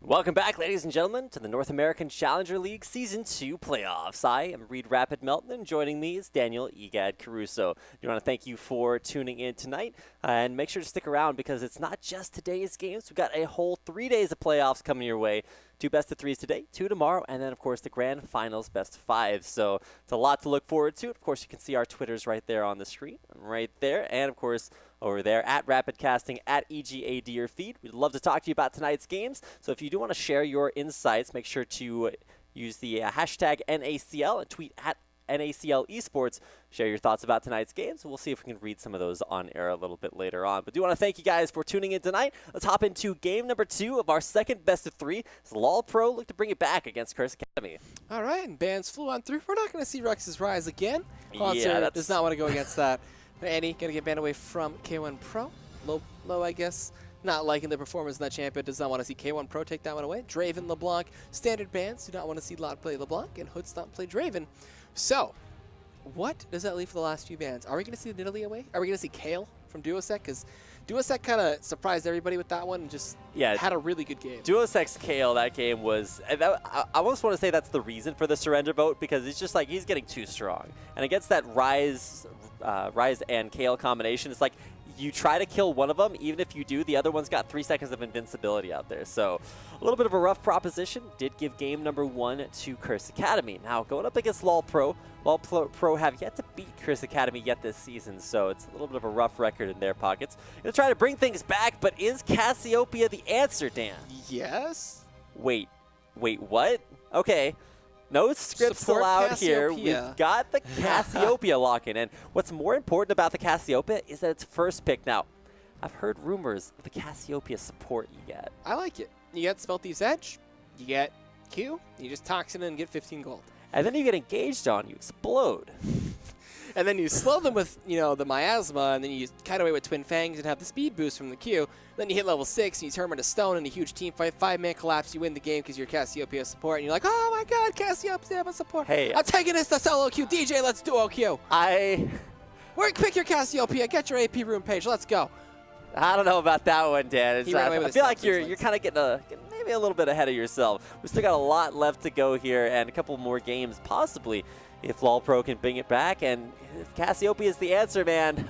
Welcome back, ladies and gentlemen, to the North American Challenger League Season 2 playoffs. I am Reed Rapid Melton, and joining me is Daniel Egad Caruso. I want to thank you for tuning in tonight, and make sure to stick around because it's not just today's games. We've got a whole 3 days of playoffs coming your way. 2 best of 3s today, 2 tomorrow, and then, of course, the grand finals best of 5. So it's a lot to look forward to. Of course, you can see our Twitters right there on the screen, right there, and, of course, over there at Rapidcasting, at EGA Deer Feed. We'd love to talk to you about tonight's games. So if you do want to share your insights, make sure to use the hashtag NACL and tweet at NACL Esports. Share your thoughts about tonight's games. We'll see if we can read some of those on air a little bit later on. But do want to thank you guys for tuning in tonight. Let's hop into game number 2 of our second best of 3. As LoLPro look to bring it back against Curse Academy. All right, and bans flew on through. We're not going to see Rux's Rise again. Yeah, that does not want to go against that. Annie going to get banned away from K1 Pro. Low, I guess. Not liking the performance in that champion. Does not want to see K1 Pro take that one away. Draven, LeBlanc, standard bans. Do not want to see Lot play LeBlanc, and Hoods not play Draven. So, what does that leave for the last few bans? Are we going to see the Nidalee away? Are we going to see Kale from Duosec? Because Duosec kind of surprised everybody with that one and just had a really good game. Duosec's Kale, that game was... I almost want to say that's the reason for the surrender vote, because it's just like he's getting too strong. And against that Rise and Kale combination, it's like you try to kill one of them, even if you do, the other one's got 3 seconds of invincibility out there. So a little bit of a rough proposition. Did give game number 1 to Curse Academy. Now, going up against LoLPro, LoLPro have yet to beat Curse Academy yet this season, so it's a little bit of a rough record in their pockets. Going to try to bring things back, but is Cassiopeia the answer, Dan? Yes. Wait, what? Okay. No scripts Support allowed Cassiopeia. here. We've got the Cassiopeia lock-in. And what's more important about the Cassiopeia is that it's first pick. Now, I've heard rumors of the Cassiopeia support you get. I like it. You get Spell Thief's Edge, you get Q, you just Toxin and get 15 gold. And then you get engaged on, you explode. And then you slow them with, the Miasma, and then you kite away with Twin Fangs and have the speed boost from the Q. Then you hit level 6, and you turn them into stone in a huge team fight. 5-man collapse, you win the game because you're Cassiopeia support. And you're like, oh my god, Cassiopeia support. Hey, I'm taking this to solo Q. DJ, let's duo Q. Pick your Cassiopeia, get your AP room page, let's go. I don't know about that one, Dan. I feel like you're kind of getting maybe a little bit ahead of yourself. We still got a lot left to go here, and a couple more games possibly if LoLPro can bring it back. And if Cassiopeia is the answer, man,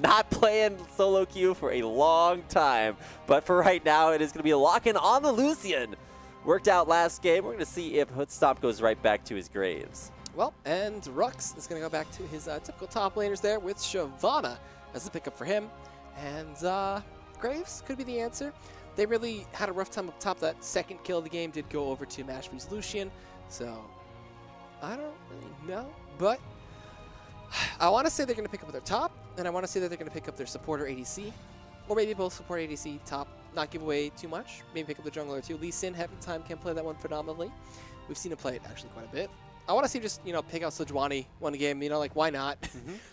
not playing solo queue for a long time. But for right now, it is going to be a lock-in on the Lucian. Worked out last game. We're going to see if Hoodstomp goes right back to his graves. Well, and Rux is going to go back to his typical top laners there with Shyvana as the pickup for him. And Graves could be the answer. They really had a rough time up top. That second kill of the game did go over to Mashby's Lucian. So, I don't really know. But I want to say they're going to pick up their top, and I want to say that they're going to pick up their support or ADC. Or maybe both support ADC, top, not give away too much. Maybe pick up the jungler too. Lee Sin, having time, can play that one phenomenally. We've seen him play it actually quite a bit. I want to see just, pick out Sejuani one game, why not?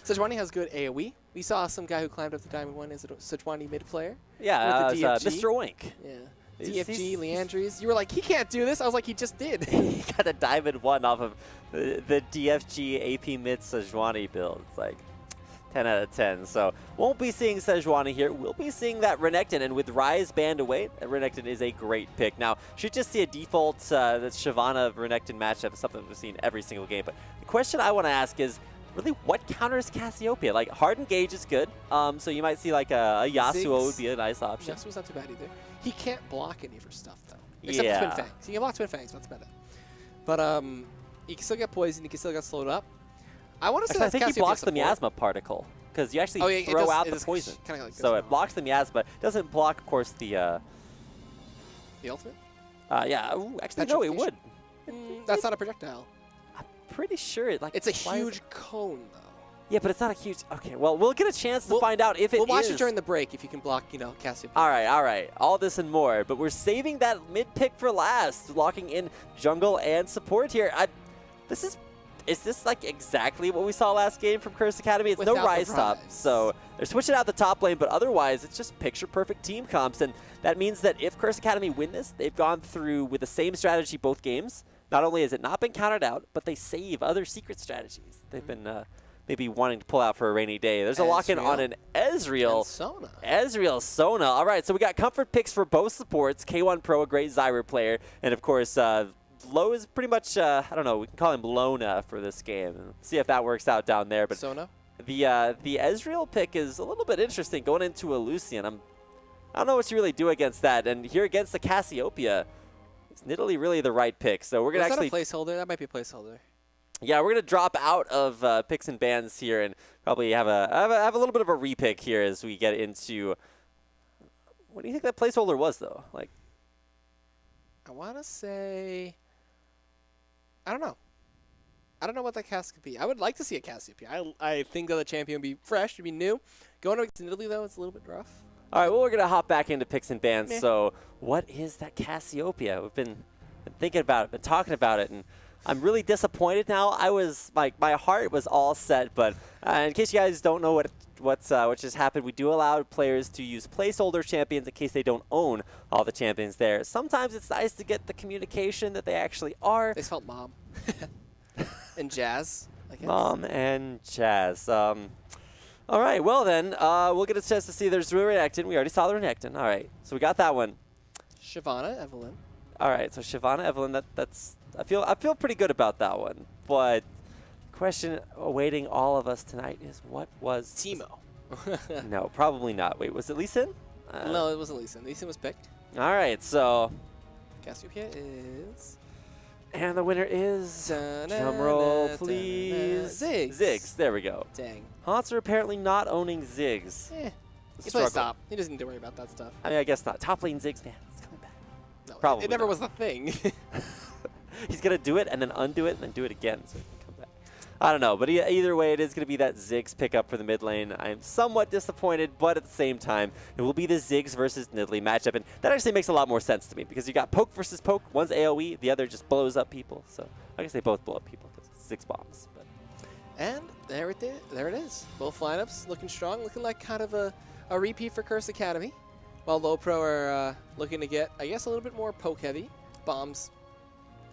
Sejuani has good AoE. We saw some guy who climbed up the Diamond 1 as a Sejuani mid player. Yeah, Mr. Oink. Yeah. DFG, Leandries. You were like, he can't do this. I was like, he just did. He got a Diamond 1 off of the DFG AP mid Sejuani build. It's like 10 out of 10. So won't be seeing Sejuani here. We'll be seeing that Renekton. And with Rise banned away, Renekton is a great pick. Now, should just see a default that Shyvana-Renekton matchup, something we've seen every single game. But the question I want to ask is, really, what counters Cassiopeia? Like, hard engage is good. So you might see like a Yasuo would be a nice option. Yasuo's not too bad either. He can't block any of her stuff, though. Except for Twin Fangs. He can block Twin Fangs, that's better. But he can still get poisoned. He can still get slowed up. I want to say I think he blocks the miasma particle, because you actually throw out the poison. Like so it blocks the miasma. It doesn't block, of course, the ultimate? Yeah. Ooh, actually, no, it would. That's not a projectile. I'm pretty sure it's a huge cone, though. Yeah, but it's not a huge... Okay, well, we'll get a chance to find out if it is. We'll watch it during the break if you can block, Cassiopeia. All right. All this and more. But we're saving that mid-pick for last, locking in jungle and support here. Is this like exactly what we saw last game from Curse Academy? It's no Rise top, so they're switching out the top lane, but otherwise it's just picture-perfect team comps, and that means that if Curse Academy win this, they've gone through with the same strategy both games. Not only has it not been countered out, but they save other secret strategies. They've been maybe wanting to pull out for a rainy day. There's a lock-in on an Ezreal. Sona. Ezreal Sona. All right, so we got comfort picks for both supports. K1 Pro, a great Zyra player, and of course, Low is pretty much, I don't know, we can call him Lona for this game. See if that works out down there. But Sona. The Ezreal pick is a little bit interesting going into a Lucian. I don't know what you really do against that. And here against the Cassiopeia, is Nidalee really the right pick? So we're going to actually... Is that a placeholder? That might be a placeholder. Yeah, we're going to drop out of picks and bans here and probably have a little bit of a repick here as we get into... What do you think that placeholder was, though? Like, I want to say... I don't know. I don't know what that cast could be. I would like to see a Cassiopeia. I think that the champion would be fresh, would be new. Going against Nidalee, though, it's a little bit rough. All right, well, we're going to hop back into picks and bans. Meh. So what is that Cassiopeia? We've been thinking about it, been talking about it, and I'm really disappointed now. I was, like, my heart was all set, but in case you guys don't know what just happened, we do allow players to use placeholder champions in case they don't own all the champions there. Sometimes it's nice to get the communication that they actually are. They spelled Mom. And Jazz, I guess. Mom and Jazz. All right, well then, we'll get a chance to see there's Renekton. We already saw the Renekton. All right, so we got that one. Shyvana, Evelyn. All right, so Shyvana, Evelyn, that's I feel pretty good about that one. But the question awaiting all of us tonight is what was Teemo. No, probably not. Wait, was it Lee Sin? No, it wasn't Lee Sin. Lee Sin was picked. All right, so Cassiopeia is... And the winner is, drum roll, please. Ziggs. Ziggs, there we go. Dang. Haunter apparently not owning Ziggs. He plays top. He doesn't need to worry about that stuff. I mean, I guess not. Top lane Ziggs, man, it's coming back. No, Probably it never not. was the thing. He's going to do it and then undo it and then do it again so he can come back. I don't know, but either way, it is going to be that Ziggs pickup for the mid lane. I'm somewhat disappointed, but at the same time, it will be the Ziggs versus Nidalee matchup, and that actually makes a lot more sense to me because you got poke versus poke. One's AoE, the other just blows up people. So I guess they both blow up people because it's 6 bombs. But. And there it is. Both lineups looking strong, looking like kind of a repeat for Curse Academy, while LoLPro are looking to get, I guess, a little bit more poke heavy. Bombs,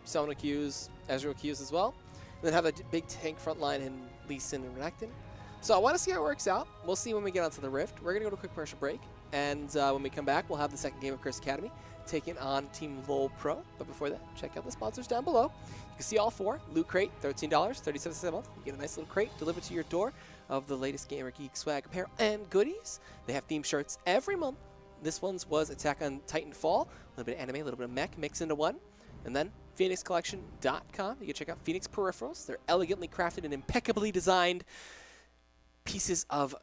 Sona Qs, Ezreal Qs as well. And then have a big tank front line in Lee Sin and Renekton. So I want to see how it works out. We'll see when we get onto the Rift. We're going to go to a quick commercial break. And when we come back, we'll have the second game of Curse Academy taking on Team LoLPro. But before that, check out the sponsors down below. You can see all 4. Loot Crate, $13, 37 cents a month. You get a nice little crate delivered to your door of the latest Gamer Geek swag apparel and goodies. They have theme shirts every month. This one's was Attack on Titanfall. A little bit of anime, a little bit of mech mixed into one. And then PhoenixCollection.com. You can check out Phoenix peripherals. They're elegantly crafted and impeccably designed pieces of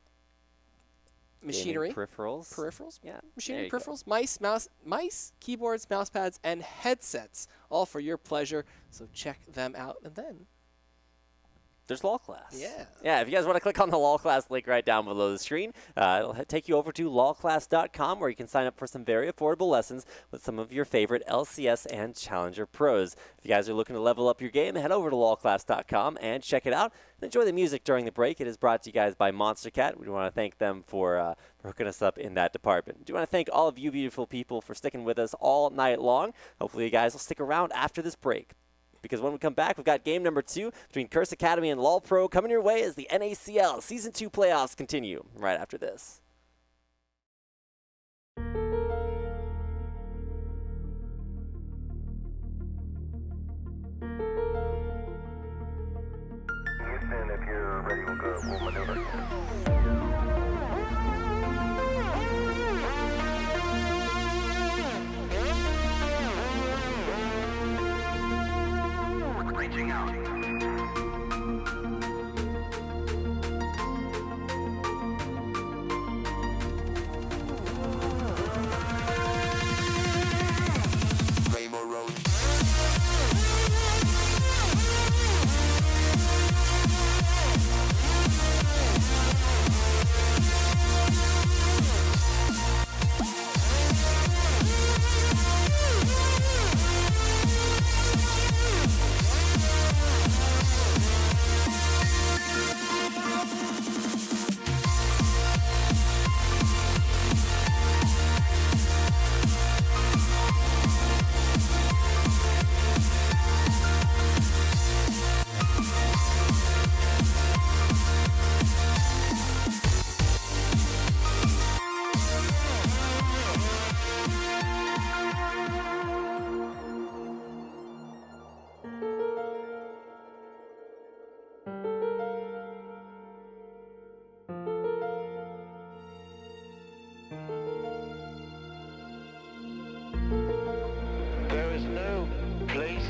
machinery. Gaming peripherals. Peripherals? Yeah. Machinery peripherals. Mice, keyboards, mouse pads, and headsets. All for your pleasure. So check them out. And then there's LOL class. Yeah. Yeah, if you guys want to click on the LOL class link right down below the screen, it'll take you over to lolclass.com where you can sign up for some very affordable lessons with some of your favorite LCS and Challenger pros. If you guys are looking to level up your game, head over to lolclass.com and check it out. And enjoy the music during the break. It is brought to you guys by Monster Cat. We want to thank them for hooking us up in that department. Do want to thank all of you beautiful people for sticking with us all night long. Hopefully you guys will stick around after this break, because when we come back, we've got game number 2 between Curse Academy and LoLPro coming your way as the NACL Season 2 playoffs continue right after this. Houston, if you're ready, we'll maneuver. Reaching out. Rainbow Road.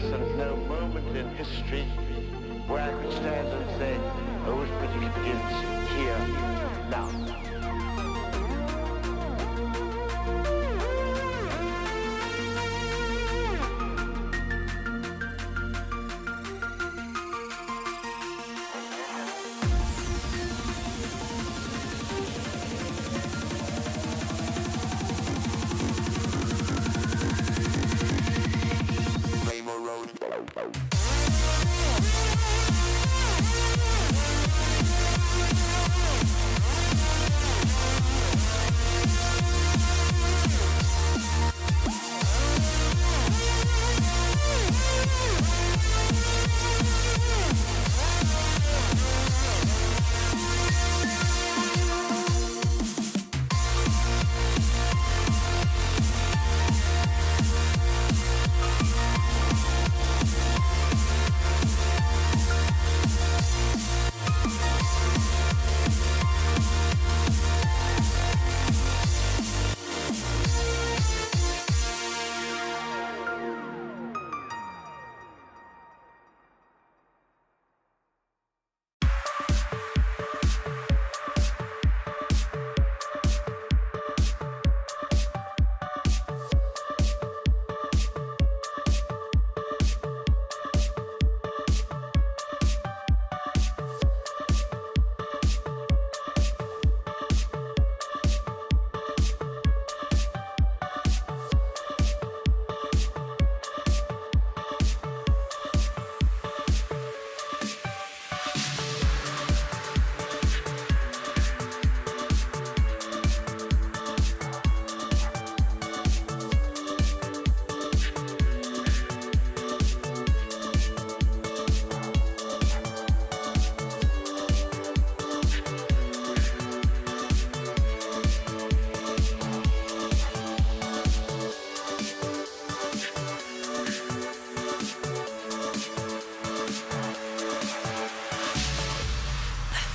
and no moment in history where I could stand and say, arithmetic begins here, now. Rainbow Road.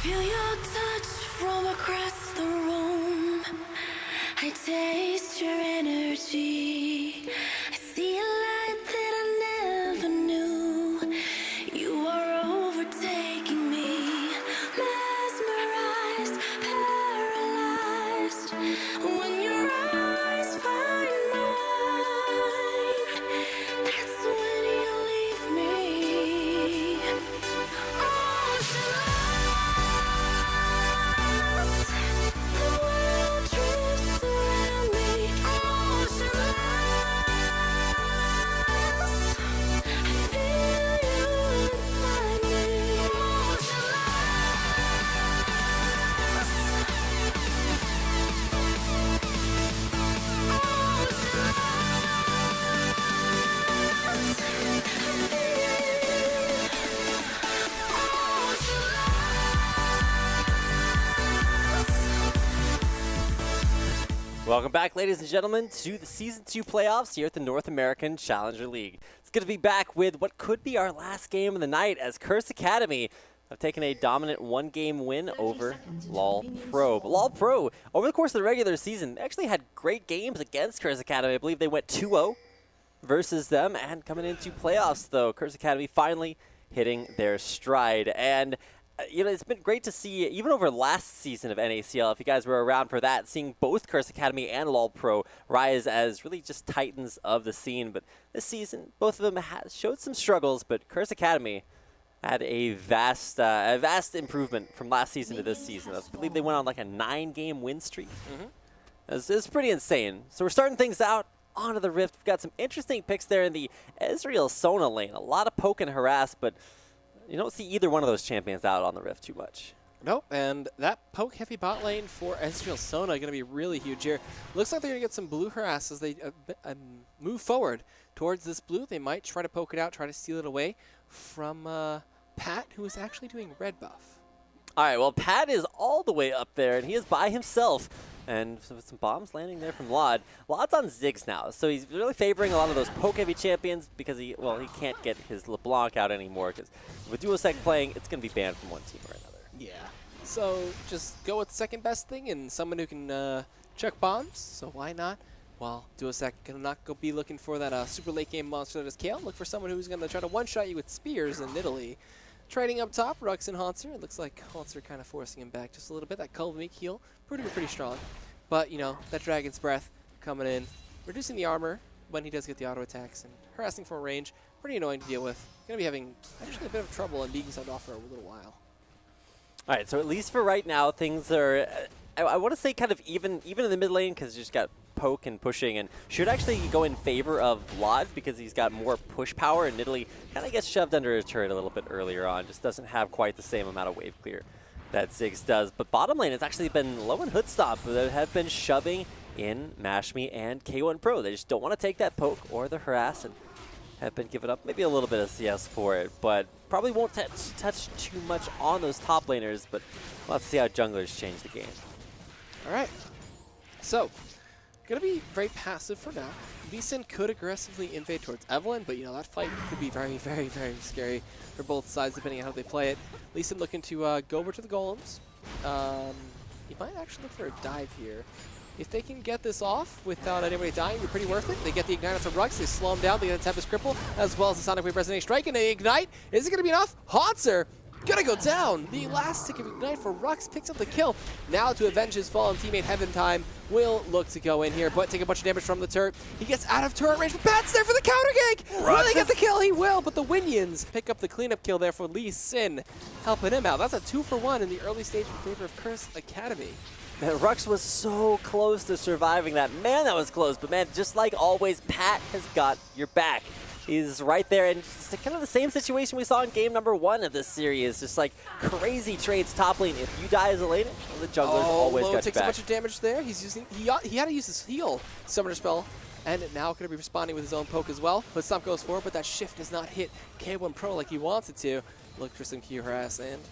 Feel your touch from across the room. I taste your energy. I see a light that I never knew. You are overtaking me. Mesmerized, paralyzed. When your eyes find mine, that's when you leave me. Oh, the world drifts around me, ocean I feel you inside me, ocean Welcome back, ladies and gentlemen, to the Season 2 playoffs here at the North American Challenger League. It's good to be back with what could be our last game of the night as Curse Academy have taken a dominant one-game win over LoLPro. But LoLPro, over the course of the regular season, actually had great games against Curse Academy. I believe they went 2-0 versus them, and coming into playoffs, though, Curse Academy finally hitting their stride. And you know, it's been great to see, even over last season of NACL, if you guys were around for that, seeing both Curse Academy and LoLPro rise as really just titans of the scene. But this season, both of them showed some struggles, but Curse Academy had a vast improvement from last season to this season. I believe they went on like a 9-game win streak. It's pretty insane. So we're starting things out onto the Rift. We've got some interesting picks there in the Ezreal Sona lane. A lot of poke and harass, but you don't see either one of those champions out on the Rift too much. Nope, and that poke heavy bot lane for Ezreal Sona going to be really huge here. Looks like they're going to get some blue harass as they move forward towards this blue. They might try to poke it out, try to steal it away from Pat, who is actually doing red buff. All right, well, Pat is all the way up there, and he is by himself. And so with some bombs landing there from Lod. Lod's on Ziggs now, so he's really favoring a lot of those poke-heavy champions because he can't get his LeBlanc out anymore because with Duosec playing, it's going to be banned from one team or another. Yeah. So just go with the second best thing and someone who can chuck bombs. So why not While Duosec gonna not go be looking for that super late game monster that is Kale. Look for someone who's gonna try to one-shot you with spears in Italy. Trading up top, Rux and Haunter. It looks like Haunter kind of forcing him back just a little bit. That Culve Meek heal, pretty strong. But, you know, that Dragon's Breath coming in, reducing the armor when he does get the auto attacks and harassing from range. Pretty annoying to deal with. Gonna be having actually a bit of trouble and being sent off for a little while. All right, so at least for right now, things are, I want to say kind of even in the mid lane, because you just got poke and pushing, and should actually go in favor of Vlad because he's got more push power, and Italy kind of gets shoved under a turret a little bit earlier on, just doesn't have quite the same amount of wave clear that Ziggs does. But bottom lane has actually been low in Hood Stomp, that have been shoving in Mashme and K1 Pro. They just don't want to take that poke or the harass, and have been given up maybe a little bit of CS for it, but probably won't touch too much on those top laners, but we'll have to see how junglers change the game. All right, so gonna be very passive for now. Lee Sin could aggressively invade towards Evelynn, but you know that fight could be very scary for both sides depending on how they play it. Lee Sin looking to go over to the golems. He might actually look for a dive here. If they can get this off without anybody dying, it'd be pretty worth it. They get the Ignite off the Rux, they slow him down, they get the Tempest Cripple, as well as the Sonic Wave Resonate Strike, and they Ignite. Is it going to be enough? Haunter gonna go down. The last tick of Ignite for Rux picks up the kill. Now to avenge his fallen teammate, Heaven Time will look to go in here, but take a bunch of damage from the turret. He gets out of turret range, but Pat's there for the counter gank. Will he get the kill? He will, but the Winions pick up the cleanup kill there for Lee Sin, helping him out. That's a 2-for-1 in the early stage in favor of Curse Academy. Man, Rux was so close to surviving that. Man, that was close. But man, just like always, Pat has got your back. He's right there, and it's kind of the same situation we saw in game number 1 of this series. Just like crazy trades top lane. If you die as a laner, the jungler's always got your takes back. a bunch of damage there. He's using he had to use his heal summoner spell, and now going to be responding with his own poke as well. But Stomp goes forward, but that shift does not hit K1 Pro like he wants it to. Look for some Q harass and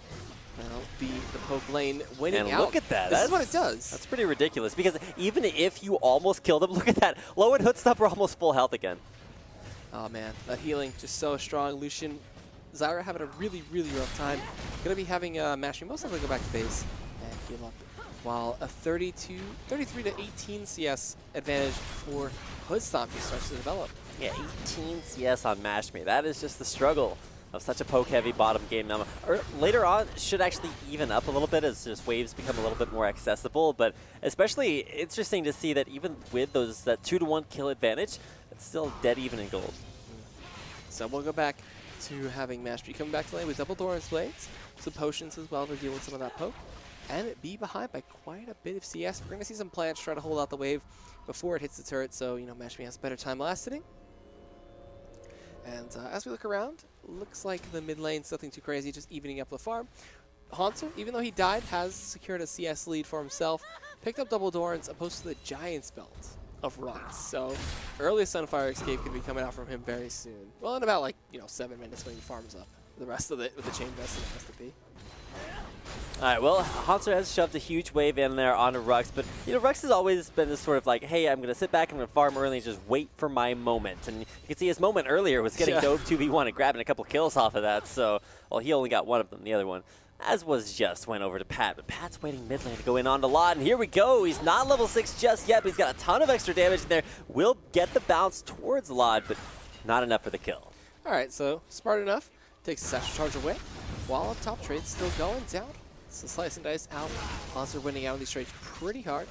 well, the poke lane winning and out. look at that. This is what it does. That's pretty ridiculous, because even if you almost killed him, look at that. Low and Hood Stop are almost full health again. Oh man, that healing just so strong. Lucian, Zyra having a really rough time. Gonna be having Mashme most likely go back to base and heal up. While a 33 to 18 CS advantage for Hood Stomp just starts to develop. Yeah, 18 CS on Mashme. That is just the struggle of such a poke-heavy bottom game. Now, later on, should actually even up a little bit as just waves become a little bit more accessible. But especially interesting to see that even with that 2-to-1 kill advantage, it's still dead even in gold. So we'll go back to having Mastery coming back to lane with double Doran's Blades, some potions as well to deal with some of that poke, and be behind by quite a bit of CS. We're going to see some plants try to hold out the wave before it hits the turret, so you know Mastery has better time lasting. And as we look around, looks like the mid lane's nothing too crazy, just evening up the farm. Haunter, even though he died, has secured a CS lead for himself. Picked up double Dorans opposed to the Giant's Belt of Rocks. So earliest Sunfire Escape could be coming out from him very soon. Well, in about 7 minutes when he farms up the rest of it with the Chain Vest and the SP. All right, well, Haunter has shoved a huge wave in there onto Rux, but Rux has always been this sort of like, hey, I'm going to sit back, I'm going to farm early and just wait for my moment. And you can see his moment earlier was getting dove 2v1 and grabbing a couple kills off of that. So, well, he only got one of them. The other one, as was just, went over to Pat. But Pat's waiting mid lane to go in on the lot, and here we go. He's not level 6 just yet, but he's got a ton of extra damage in there. Will get the bounce towards Lod, but not enough for the kill. All right, so smart enough. Takes the Satchel Charge away. While up top, trade's still going down. So Slice and Dice out. Monster winning out of these trades pretty hard.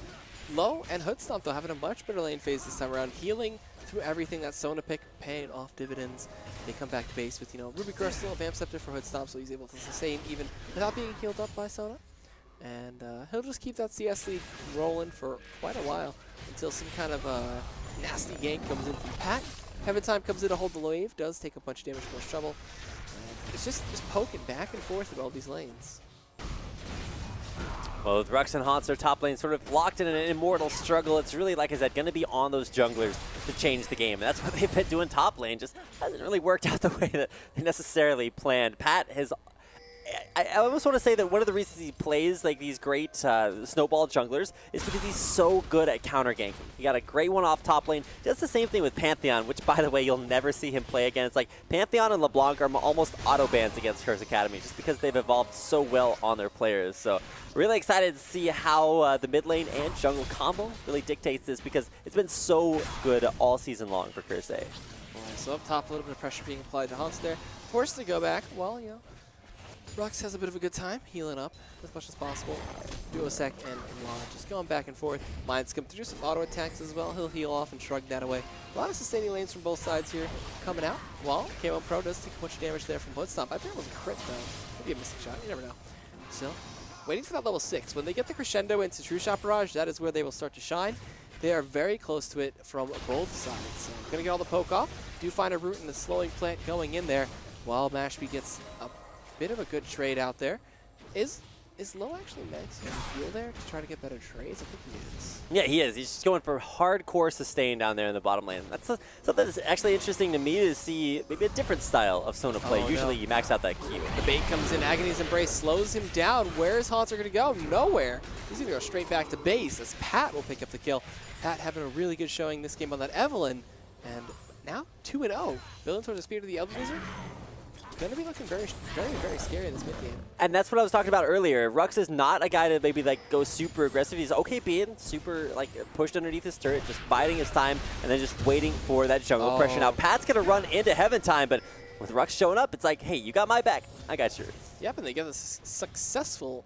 Low and Hood Stomp, though, having a much better lane phase this time around. Healing through everything that Sona pick, paying off dividends. They come back to base with, Ruby Crystal, Vamp Scepter for Hood Stomp, so he's able to sustain even without being healed up by Sona. And he'll just keep that CS lead rolling for quite a while until some kind of nasty gank comes in from Pat. Heaven Time comes in to hold the wave, does take a bunch of damage, more trouble. It's just poking back and forth through all these lanes. Both Rux and Haunter top lane sort of locked in an immortal struggle. It's really, like I said, going to be on those junglers to change the game. And that's what they've been doing top lane. Just hasn't really worked out the way that they necessarily planned. Pat has, I almost want to say that one of the reasons he plays like these great snowball junglers is because he's so good at counter ganking. He got a great one off top lane. Does the same thing with Pantheon, which by the way you'll never see him play again. It's like Pantheon and LeBlanc are almost auto bans against Curse Academy just because they've evolved so well on their players. So really excited to see how the mid lane and jungle combo really dictates this because it's been so good all season long for Curse A. So up top, a little bit of pressure being applied to Hans there. Forced to go back. Well, you know, Rux has a bit of a good time healing up as much as possible. Duosec and Lana just going back and forth. Mind's come through some auto attacks as well. He'll heal off and shrug that away. A lot of sustaining lanes from both sides here coming out. Well, K1Pro does take a bunch of damage there from Bloodstomp. I think it was a crit though. Maybe a missing shot. You never know. Still, waiting for that level 6. When they get the crescendo into True Shot Barrage, that is where they will start to shine. They are very close to it from both sides. So gonna get all the poke off. Do find a root in the slowing plant going in there while Mashby gets a bit of a good trade out there. Is Low actually maxing heal there to try to get better trades? I think he is. Yeah, he is. He's just going for hardcore sustain down there in the bottom lane. That's something that's actually interesting to me to see maybe a different style of Sona play. Usually you max out that Q. The bait comes in. Agony's Embrace slows him down. Where is Haunter going to go? Nowhere. He's going to go straight back to base as Pat will pick up the kill. Pat having a really good showing this game on that Evelyn. And now 2-0. Building towards the speed of the Elder Wizard. Going to be looking very, very, very scary in this mid game. And that's what I was talking about earlier. Rux is not a guy to maybe like go super aggressive. He's okay being super like pushed underneath his turret, just biding his time, and then just waiting for that jungle pressure. Now Pat's gonna run into Heaven time, but with Rux showing up, it's like, hey, you got my back, I got yours. Yep, and they get a successful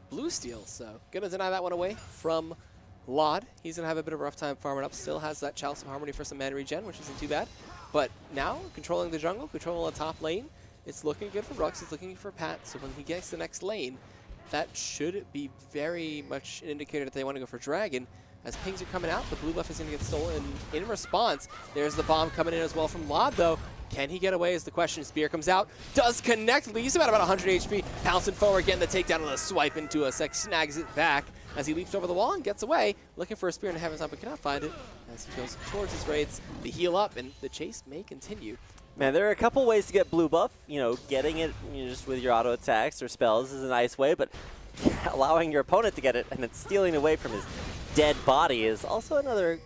blue steal. So gonna deny that one away from Laud. He's gonna have a bit of a rough time farming up. Still has that Chalice of Harmony for some mana regen, which isn't too bad. But now controlling the jungle, controlling the top lane. It's looking good for Rux, it's looking for Pat, so when he gets the next lane, that should be very much an indicator that they want to go for Dragon. As pings are coming out, the blue buff is going to get stolen in response. There's the bomb coming in as well from Laud, though. Can he get away is the question. Spear comes out, does connect, leaves him at about 100 HP, pouncing forward, getting the takedown on a swipe into a sec, snags it back as he leaps over the wall and gets away, looking for a spear in Heaven's Up, but cannot find it as he goes towards his raids. The heal up, and the chase may continue. Man, there are a couple ways to get blue buff. You know, getting it just with your auto attacks or spells is a nice way, but allowing your opponent to get it and then stealing away from his dead body is also another.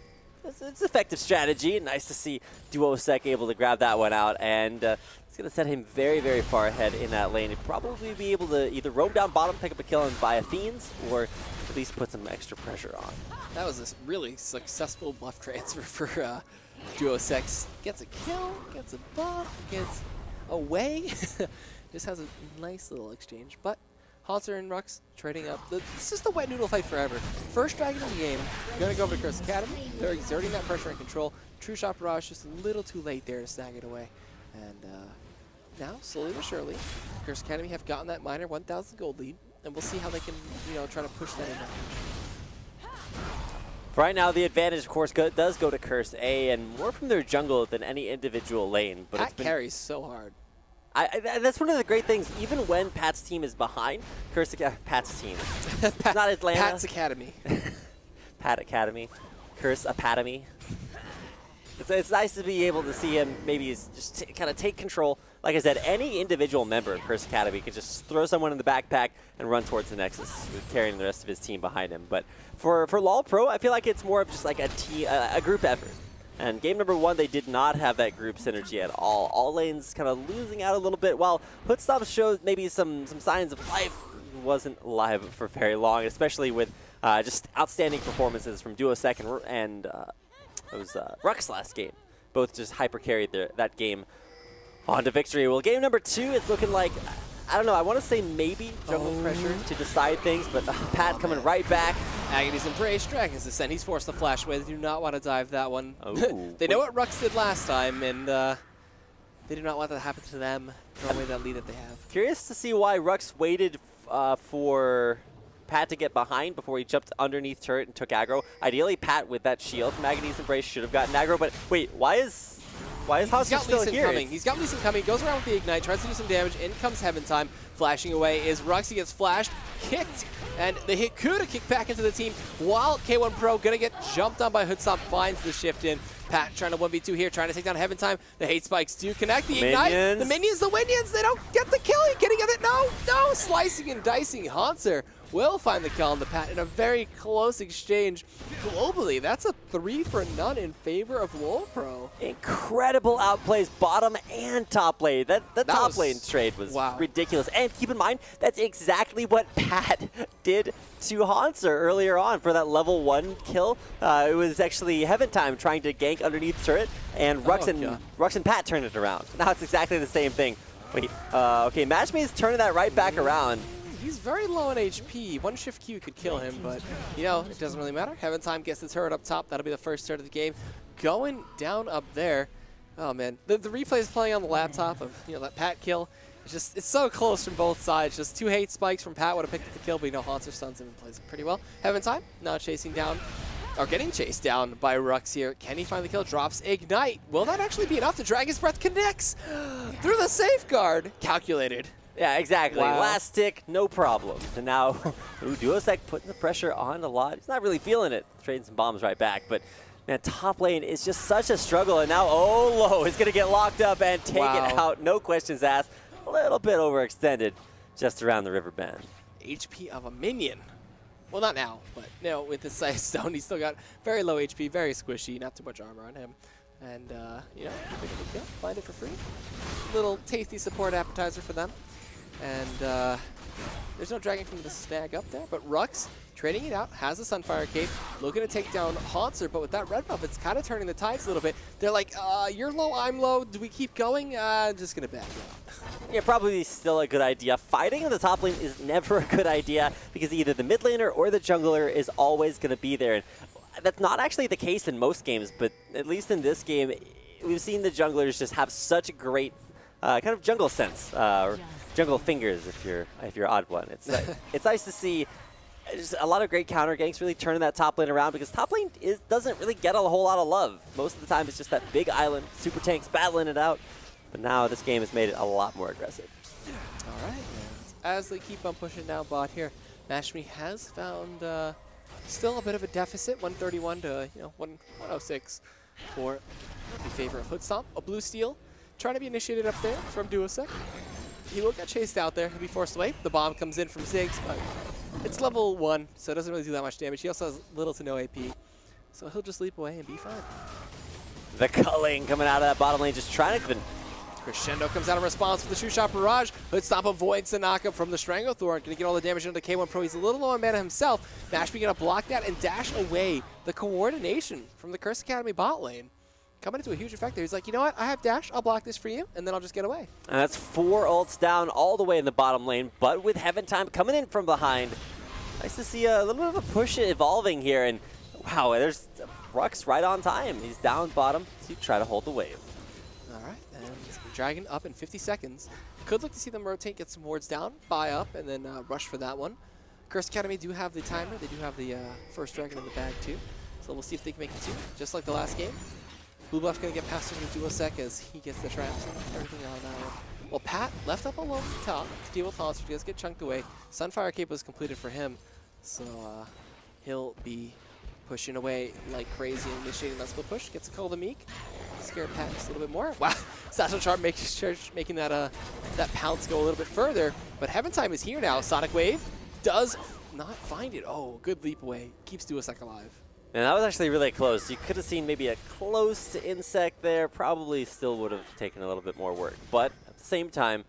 It's effective strategy. Nice to see Duosec able to grab that one out, and it's going to set him very, very far ahead in that lane. He'd probably be able to either roam down bottom, pick up a kill, and buy a Fiends, or at least put some extra pressure on. That was a really successful buff transfer for Duosec. Gets a kill, gets a buff, gets away. Just has a nice little exchange, but Haunter and Rux trading up. This is the wet noodle fight forever. First Dragon in the game, gonna go over to Curse Academy. They're exerting that pressure and control. True Shot Barrage just a little too late there to snag it away. And now, slowly but surely, Curse Academy have gotten that minor 1,000 gold lead, and we'll see how they can, try to push that in now. Right now, the advantage, of course, does go to Curse A, and more from their jungle than any individual lane. But Pat carries so hard. That's one of the great things. Even when Pat's team is behind, Pat's team. It's not Atlanta. Pat's Academy. Pat Academy. Curse Academy. It's nice to be able to see him maybe just kind of take control. Like I said, any individual member of Curse Academy can just throw someone in the backpack and run towards the Nexus, with carrying the rest of his team behind him. But for LoLPro, I feel like it's more of just like a group effort. And game number 1, they did not have that group synergy at all. All lanes kind of losing out a little bit, while Hoodstop showed maybe some signs of life. He wasn't live for very long, especially with just outstanding performances from Duosec and it was Rux last game. Both just hyper carried that game on to victory. Well, game number 2, it's looking like, I don't know, I want to say maybe jungle pressure to decide things, but Pat coming right back. Agony's Embrace, Dragon's Descent. He's forced to flash away. They do not want to dive that one. Oh. They know what Rux did last time, and they do not want that to happen to them, throw away that lead that they have. Curious to see why Rux waited for Pat to get behind before he jumped underneath turret and took aggro. Ideally, Pat with that shield from Agony's Embrace should have gotten aggro, but wait, why is Hauser still here? He's got Lee Sin coming. Goes around with the Ignite, tries to do some damage. In comes Heaven Time. Flashing away is Rux. He gets flashed, kicked, and the hit Kuda kick back into the team while K1Pro gonna get jumped on by Hoodstop, finds the shift in. Pat trying to 1v2 here, trying to take down Heaven Time. The hate spikes do connect. The ignite. Minions. The minions, the Winions, they don't get the kill. Getting of it. No. Slicing and dicing. Haunter will find the kill on the Pat in a very close exchange. Globally, that's a 3-for-none in favor of LoLPro. Incredible outplays bottom and top lane. That top was- lane trade was wow. ridiculous. And keep in mind, that's exactly what Pat did to Haunter earlier on for that level 1 kill. It was actually Heaven Time trying to gank underneath turret, and Rux and Pat turned it around. Now it's exactly the same thing. Wait, okay, Matchme is turning that right back around. He's very low on HP. One shift Q could kill him, but, you know, it doesn't really matter. Heaven Time gets the turret up top. That'll be the first turret of the game. Going down up there. Oh, man. The replay is playing on the laptop of, you know, that Pat kill. It's so close from both sides. Just 2 hate spikes from Pat would have picked up the kill, but, you know, Haunter stuns him and plays it pretty well. Heaven Time now chasing down, or getting chased down by Rux here. Can he find the kill? Drops Ignite. Will that actually be enough to drag his breath? Connects through the safeguard. Calculated. Yeah, exactly. Wow. Last tick, no problem. And now, Duosec putting the pressure on a lot. He's not really feeling it. Trading some bombs right back. But, man, top lane is just such a struggle. And now Olo is going to get locked up and take it out. No questions asked. A little bit overextended just around the river bend. HP of a minion. Well, not now, but, you know, with his size stone, he's still got very low HP, very squishy, not too much armor on him. And, you know, pick up a kill, find it for free. Little tasty support appetizer for them. And there's no dragging from the snag up there, but Rux trading it out, has a Sunfire Cape, looking to take down Haunter, but with that red buff, it's kind of turning the tides a little bit. They're like, you're low, I'm low, do we keep going? I'm just going to back out. Yeah, probably still a good idea. Fighting in the top lane is never a good idea because either the mid laner or the jungler is always going to be there. And that's not actually the case in most games, but at least in this game, we've seen the junglers just have such a great kind of jungle sense, or jungle fingers if you're odd one. It's it's nice to see just a lot of great counter ganks really turning that top lane around because top lane doesn't really get a whole lot of love. Most of the time it's just that big island, super tanks battling it out. But now this game has made it a lot more aggressive. All right, as they keep on pushing down bot here, Mashme has found still a bit of a deficit, 131 to 106 for the favor of Hood Stomp. A blue steal trying to be initiated up there from Duosec. He will get chased out there. He'll be forced away. The bomb comes in from Ziggs, but it's level 1, so it doesn't really do that much damage. He also has little to no AP, so he'll just leap away and be fine. The culling coming out of that bottom lane, just trying to... Crescendo comes out in response with the Shoe Shot Barrage. Hood Stomp avoids the knockup from the Stranglethorn. Going to get all the damage into K1 Pro. He's a little low on mana himself. Mashme going to block that and dash away the coordination from the Curse Academy bot lane. Coming into a huge effect there. He's like, you know what? I have dash. I'll block this for you, and then I'll just get away. And that's 4 ults down all the way in the bottom lane, but with Heaven Time coming in from behind. Nice to see a little bit of a push evolving here, and wow, there's Rux right on time. He's down bottom to try to hold the wave. All right, and Dragon up in 50 seconds. Could look to see them rotate, get some wards down, buy up, and then rush for that one. Curse Academy do have the timer. They do have the first Dragon in the bag too. So we'll see if they can make it 2, just like the last game. Blue buff going to get past over to Duosec as he gets the traps and everything on that one. Well, Pat left up alone at the top to deal with Haunter. He does get chunked away. Sunfire Cape was completed for him, so he'll be pushing away like crazy and initiating that split push. Gets a call to Meek. Scare Pat just a little bit more. Wow, Satchel Charm making that that pounce go a little bit further. But Heaven Time is here now. Sonic Wave does not find it. Oh, good leap away. Keeps Duosec alive. And that was actually really close. You could have seen maybe a close insect there. Probably still would have taken a little bit more work. But at the same time,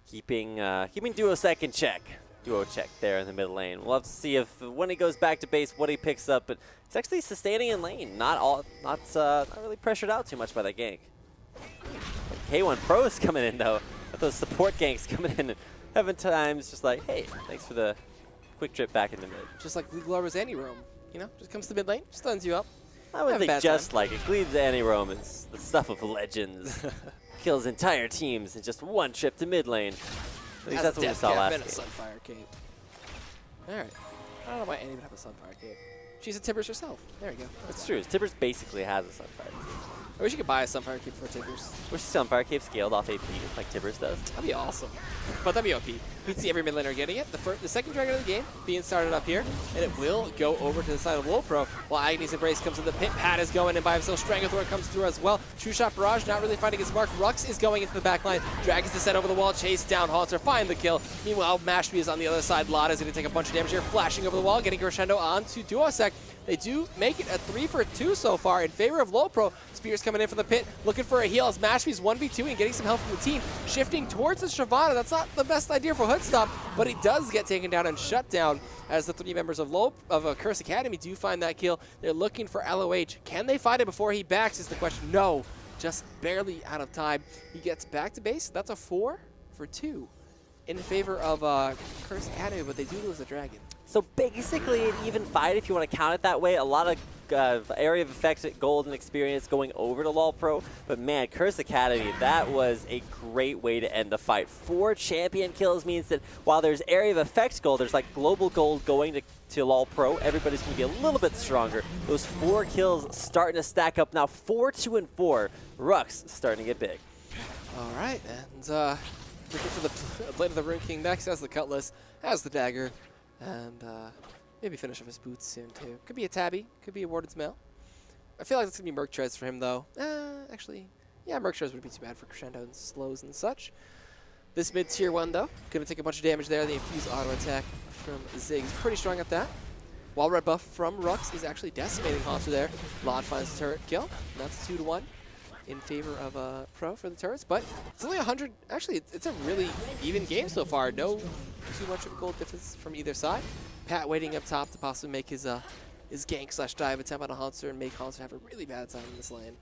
keeping Duosec in check. Duo check there in the mid lane. We'll have to see if when he goes back to base, what he picks up. But he's actually sustaining in lane. Not really pressured out too much by that gank. But K1 Pro is coming in though. With those support ganks coming in. Heaven Time's just like, hey, thanks for the quick trip back in the mid. Just like League Larva's anti-roam. You know, just comes to mid lane, stuns you up. I wouldn't Have a think bad just time. like it. Gleed's anti-roam is the stuff of legends. Kills entire teams in just one trip to mid lane. At least that's what we saw last and a game. Sunfire Cape. Alright. I don't know why Annie would have a Sunfire Cape. She's a Tibbers herself. There you go. That's true. Tibbers basically has a Sunfire. I wish you could buy a Sunfire Cape for Tibbers. Wish Sunfire Cape scaled off AP like Tibbers does. That'd be awesome. But that'd be OP. We'd see every mid laner getting it. The second dragon of the game being started up here, and it will go over to the side of LoLPro while Agony's Embrace comes in the pit. Pat is going in by himself. Stranglethorn comes through as well. True Shot Barrage not really finding his mark. Rux is going into the back line. Dragon's descent over the wall. Chase down Haunter. Find the kill. Meanwhile, Mashby is on the other side. Lada is going to take a bunch of damage here. Flashing over the wall. Getting Crescendo onto Duosec. They do make it a 3 for 2 so far in favor of LoLPro. Spears coming in from the pit, looking for a heal as Mashby's 1v2 and getting some help from the team. Shifting towards the Shyvana. That's not the best idea for Hoodstop, but he does get taken down and shut down as the 3 members of Curse Academy do find that kill. They're looking for LOH. Can they find it before he backs is the question. No, just barely out of time. He gets back to base. That's a 4 for 2 in favor of Curse Academy, but they do lose the dragon. So basically an even fight if you want to count it that way. A lot of area of effects, gold, and experience going over to LoLPro. But man, Curse Academy, that was a great way to end the fight. 4 champion kills means that while there's area of effects gold, there's like global gold going to LoLPro. Everybody's going to be a little bit stronger. Those 4 kills starting to stack up now. 4, 2, and 4. Rux starting to get big. All right, and looking for the Blade of the Rune King next. Has the Cutlass, has the Dagger, and maybe finish off his boots soon too. Could be a Tabby, could be a Warded's Mail. I feel like it's going to be Merc Treads for him though. Actually, yeah, Merc Treads wouldn't be too bad for Crescendo and slows and such. This mid tier 1 though, going to take a bunch of damage there. The infused auto attack from Ziggs, pretty strong at that. Wall red buff from Rux is actually decimating Haunter there. Lod finds the turret kill. That's 2 to 1 in favor of Pro for the turrets, but it's only 100. Actually, it's a really even game so far. No too much of a gold difference from either side. Pat waiting up top to possibly make his gank / dive attempt on a Haunter and make Haunter have a really bad time in this lane.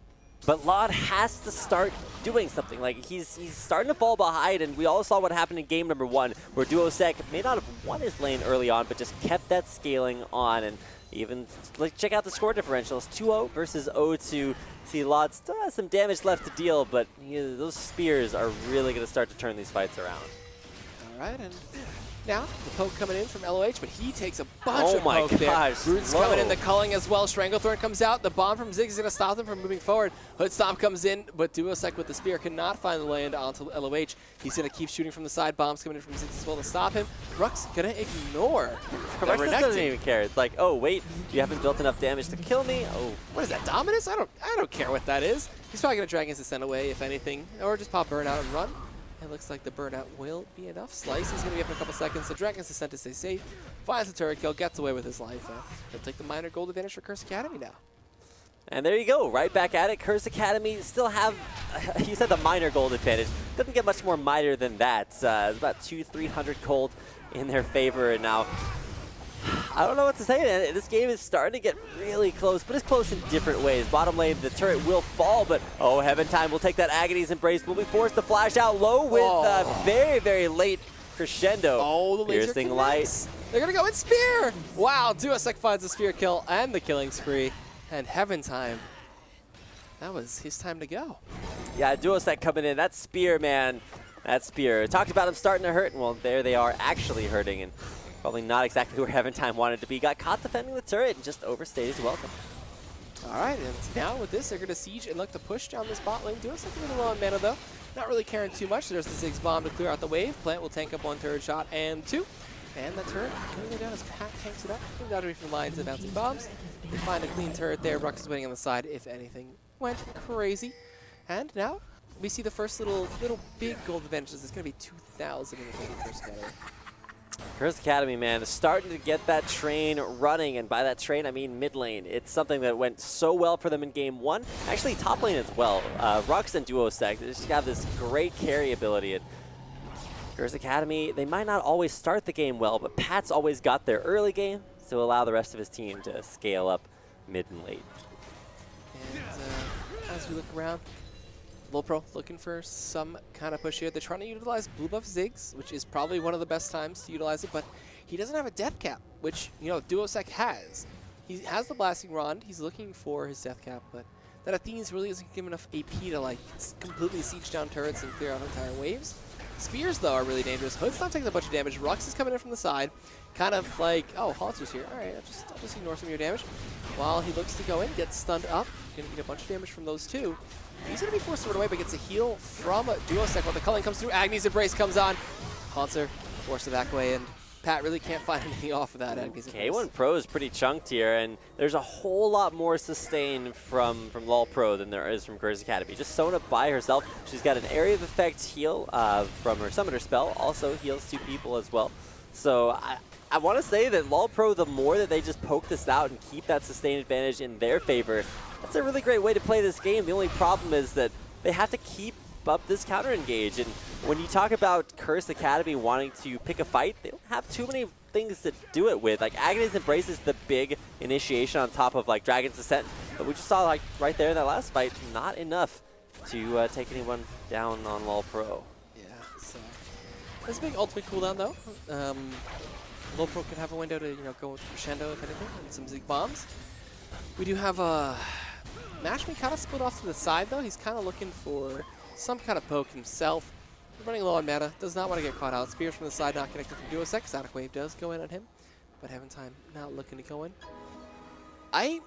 But Lod has to start doing something. Like he's starting to fall behind, and we all saw what happened in game number 1, where Duosec may not have won his lane early on, but just kept that scaling on. And even like check out the score differentials: 2-0 versus 0-2. See, Lod still has some damage left to deal, but those spears are really going to start to turn these fights around. All right, and now the poke coming in from LOH, but he takes a bunch of poke gosh, there. Roots coming in, the culling as well. Stranglethorn comes out. The bomb from Ziggs is going to stop them from moving forward. Hoodstomp comes in, but Duosec with the spear cannot find the land onto LOH. He's going to keep shooting from the side. Bombs coming in from Ziggs as well to stop him. Rux going to ignore. Rux doesn't even care. It's like, oh wait, you haven't built enough damage to kill me. Oh, what is that, Dominus? I don't care what that is. He's probably going to drag his descent away, if anything, or just pop Burnout and run. It looks like the Burnout will be enough. Slice is going to be up in a couple seconds. So Dragon's Descent to stay safe. Finds the turret kill, gets away with his life. He'll take the minor gold advantage for Curse Academy now. and there you go, right back at it. Curse Academy still have, you said the minor gold advantage. Doesn't get much more minor than that. It's about 200-300 gold in their favor, and now I don't know what to say. This game is starting to get really close, but it's close in different ways. Bottom lane, the turret will fall, but oh, Heaven Time will take that Agony's Embrace. Will be forced to flash out low with very, very late crescendo. Oh, the laser piercing connects. light. They're going to go with Spear. Wow, Duosec finds the Spear kill and the killing spree. And Heaven Time, that was his time to go. Yeah, Duosec coming in. That Spear, man. That Spear. Talked about him starting to hurt. Well, there they are actually hurting, and probably not exactly where Heaven Time wanted to be. Got caught defending the turret and just overstayed his welcome. All right, and now with this, they're going to siege and look to push down this bot lane. Duosec a little low on mana, though. Not really caring too much. There's the Ziggs bomb to clear out the wave. Plant will tank up 1 turret shot and 2. And that turret going to go down as Pat tanks it up. Down to from lines and bouncing bombs. They find a clean turret there. Rux is waiting on the side if anything went crazy. And now we see the first little big gold advantages. It's going to be 2,000 in the first Academy. Curse Academy, man, is starting to get that train running, and by that train, I mean mid lane. It's something that went so well for them in game 1. Actually, top lane as well. Rux and Duosec, they just have this great carry ability. And Curse Academy, they might not always start the game well, but Pat's always got their early game to allow the rest of his team to scale up mid and late. And as we look around, LoLPro looking for some kind of push here. They're trying to utilize blue buff Ziggs, which is probably one of the best times to utilize it, but he doesn't have a death cap, which, you know, Duosec has. He has the blasting rod. He's looking for his death cap, but that Athene's really isn't giving enough AP to like completely siege down turrets and clear out entire waves. Spears, though, are really dangerous. Hood's not taking a bunch of damage. Rux is coming in from the side, kind of like, oh, Haunter's here. All right, I'll just ignore some of your damage. While he looks to go in, gets stunned up. going to eat a bunch of damage from those two. He's going to be forced to run away, but gets a heal from Duosec while the culling comes through. Agni's Embrace comes on. Haunter forced to back away, and Pat really can't find anything off of that Agni's Embrace. K1 Pro is pretty chunked here, and there's a whole lot more sustain from LoLPro than there is from Curse Academy. Just Sona by herself. She's got an area of effect heal from her summoner spell, also heals 2 people as well. So I want to say that LoLPro, the more that they just poke this out and keep that sustained advantage in their favor, that's a really great way to play this game. The only problem is that they have to keep up this counter engage, and when you talk about Curse Academy wanting to pick a fight, they don't have too many things to do it with. Like Agnes Embrace is the big initiation on top of like Dragon's Descent, but we just saw like right there in that last fight, not enough to take anyone down on LoLPro. Yeah, so that's a big ultimate cooldown though. LoLPro could have a window to go with crescendo if anything, and some Zig bombs. We do have Mashmi kind of split off to the side though. He's kind of looking for some kind of poke himself. Running low on mana, does not want to get caught out. Spears from the side, not connected from Duosec. Static Wave does go in on him, but Heaven Time not looking to go in. I'm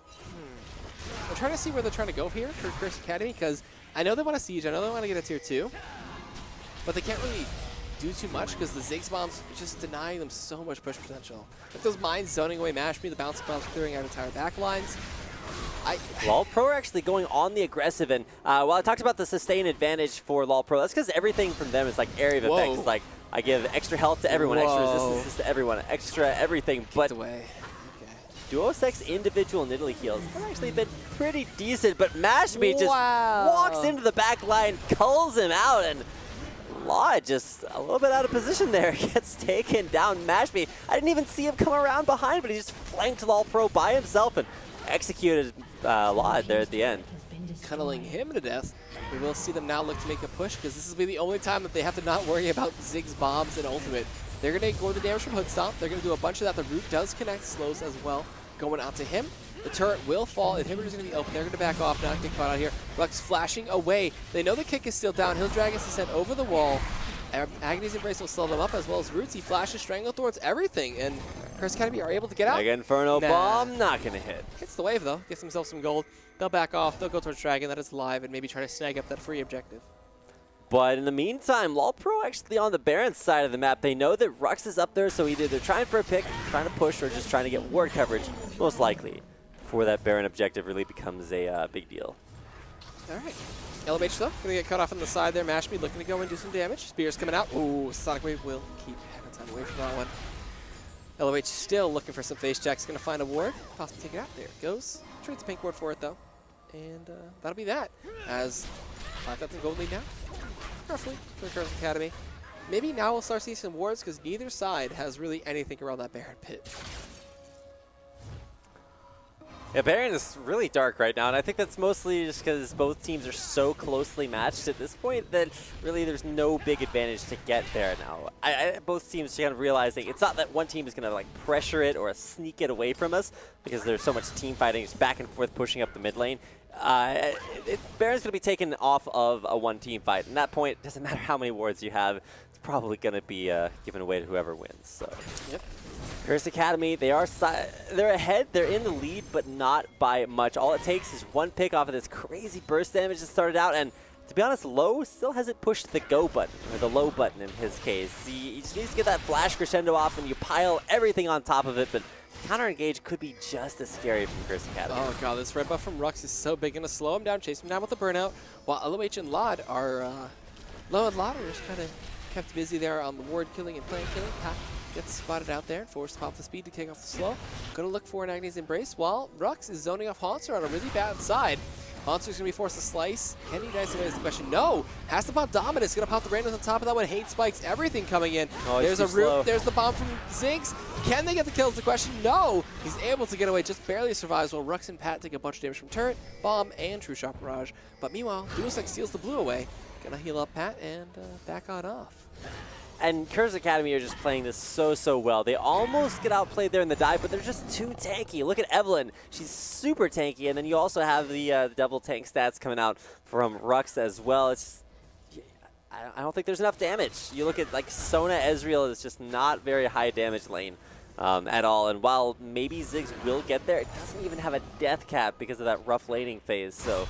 trying to see where they're trying to go here for Curse Academy, because I know they want to siege, I know they want to get a tier 2, but they can't really do too much because the Ziggs bombs just denying them so much push potential. Like those mines zoning away Mashmi, the bounce bombs clearing out entire back lines. LoLPro are actually going on the aggressive, and while I talked about the sustain advantage for LoLPro, that's because everything from them is like area of effect. It's like I give extra health to everyone, extra resistance to everyone, extra everything. But away. Duosec's individual Nidalee heals have actually been pretty decent, but Mashmi just walks into the back line, culls him out, and Law just a little bit out of position there, gets taken down. Mashmi, I didn't even see him come around behind, but he just flanked LoLPro by himself and executed Law there at the end. Cuddling him to death. We will see them now look to make a push, because this will be the only time that they have to not worry about Ziggs bombs and ultimate. They're going to ignore the damage from Hood Stomp. They're going to do a bunch of that. The root does connect slows as well, going out to him. The turret will fall. Inhibitor's going to be open. They're going to back off, not get caught out here. Rux flashing away. They know the kick is still down. He'll drag his descent over the wall. Agony's Embrace will slow them up, as well as Roots. He flashes Stranglethorns, everything, and Curse Academy are able to get out. Mega Inferno Bomb, not going to hit. Hits the wave, though. Gets himself some gold. They'll back off. They'll go towards Dragon. That is live, and maybe try to snag up that free objective. But in the meantime, LoLPro actually on the Baron side of the map. They know that Rux is up there, so either they're trying for a pick, trying to push, or just trying to get ward coverage, most likely, before that Baron objective really becomes a big deal. All right. LMH, though, going to get cut off on the side there. Mashmi looking to go and do some damage. Spears coming out. Ooh, Sonic Wave will keep Heaven Time away from that one. LOH still looking for some face checks. Going to find a ward. Possibly take it out. There it goes. Trades a pink ward for it, though. And that'll be that. As 5,000 gold lead now. Roughly for the Curse Academy. Maybe now we'll start seeing some wards, because neither side has really anything around that Baron pit. Yeah, Baron is really dark right now, and I think that's mostly just because both teams are so closely matched at this point that really there's no big advantage to get there now. Both teams are kind of realizing it's not that one team is going to like pressure it or sneak it away from us, because there's so much team fighting, just back and forth pushing up the mid lane. Baron's going to be taken off of a one-team fight. And at that point, it doesn't matter how many wards you have, it's probably going to be given away to whoever wins. So. Yep. Curse Academy, they're ahead, they're in the lead, but not by much. All it takes is one pick off of this crazy burst damage that started out, and to be honest, Low still hasn't pushed the go button, or the low button in his case. He just needs to get that flash crescendo off, and you pile everything on top of it, but counter engage could be just as scary from Curse Academy. Oh god, this red buff from Rux is so big, gonna slow him down, chase him down with the burnout, while LOH and Lod are, Low and Lod are just kind of kept busy there on the ward killing and plant killing. Pat gets spotted out there and forced to pop the speed to kick off the slow. Gonna look for an Agnes Embrace while Rux is zoning off Haunter on a really bad side. Haunter's gonna be forced to slice. Can he dice away is the question. No! Has to pop Dominus. Gonna pop the Random on top of that one. Hate spikes, everything coming in. Oh, there's a root. slow. There's the bomb from Ziggs. Can they get the kill is the question. No! He's able to get away, just barely survives while Rux and Pat take a bunch of damage from turret, bomb, and True Shot Barrage. But meanwhile, Duosec steals the blue away. Gonna heal up Pat and back on off. And Curse Academy are just playing this so well. They almost get outplayed there in the dive, but they're just too tanky. Look at Evelyn. She's super tanky, and then you also have the double tank stats coming out from Rux as well. It's I don't think there's enough damage. You look at like Sona Ezreal is just not very high damage lane at all. And while maybe Ziggs will get there, it doesn't even have a death cap because of that rough laning phase. So,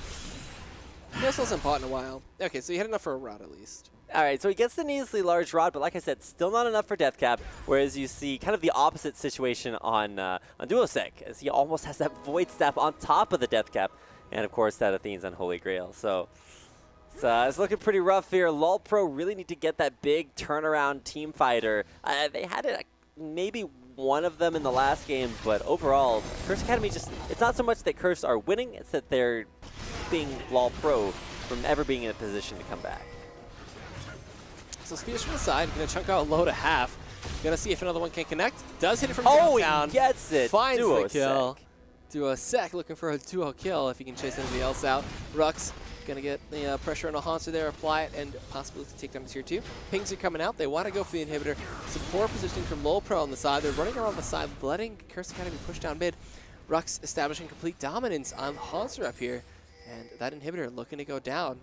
This wasn't bought in a while. Okay, so you had enough for a rod at least. all right, so he gets the needlessly large rod, but like I said, still not enough for death cap. Whereas you see kind of the opposite situation on Duosec, as he almost has that void staff on top of the death cap, and of course that Athene's Unholy Grail. So it's looking pretty rough here. LoLPro really need to get that big turnaround team fighter. They had it maybe one of them in the last game, but overall, Curse Academy it's not so much that Curse are winning, it's that they're being LoLPro from ever being in a position to come back. So Spears from the side, gonna chunk out low to half. Gonna see if another one can connect. Does hit it from downtown. He gets it. Finds the kill. Duosec. Duosec looking for a duo kill if he can chase anybody else out. Rux gonna get the pressure on a Hanser there, apply it, and possibly take down to tier 2. Pings are coming out. They want to go for the inhibitor. Some poor positioning from LoLPro on the side. They're running around the side, letting Curse Academy push down mid. Rux establishing complete dominance on Hanser up here. And that inhibitor looking to go down.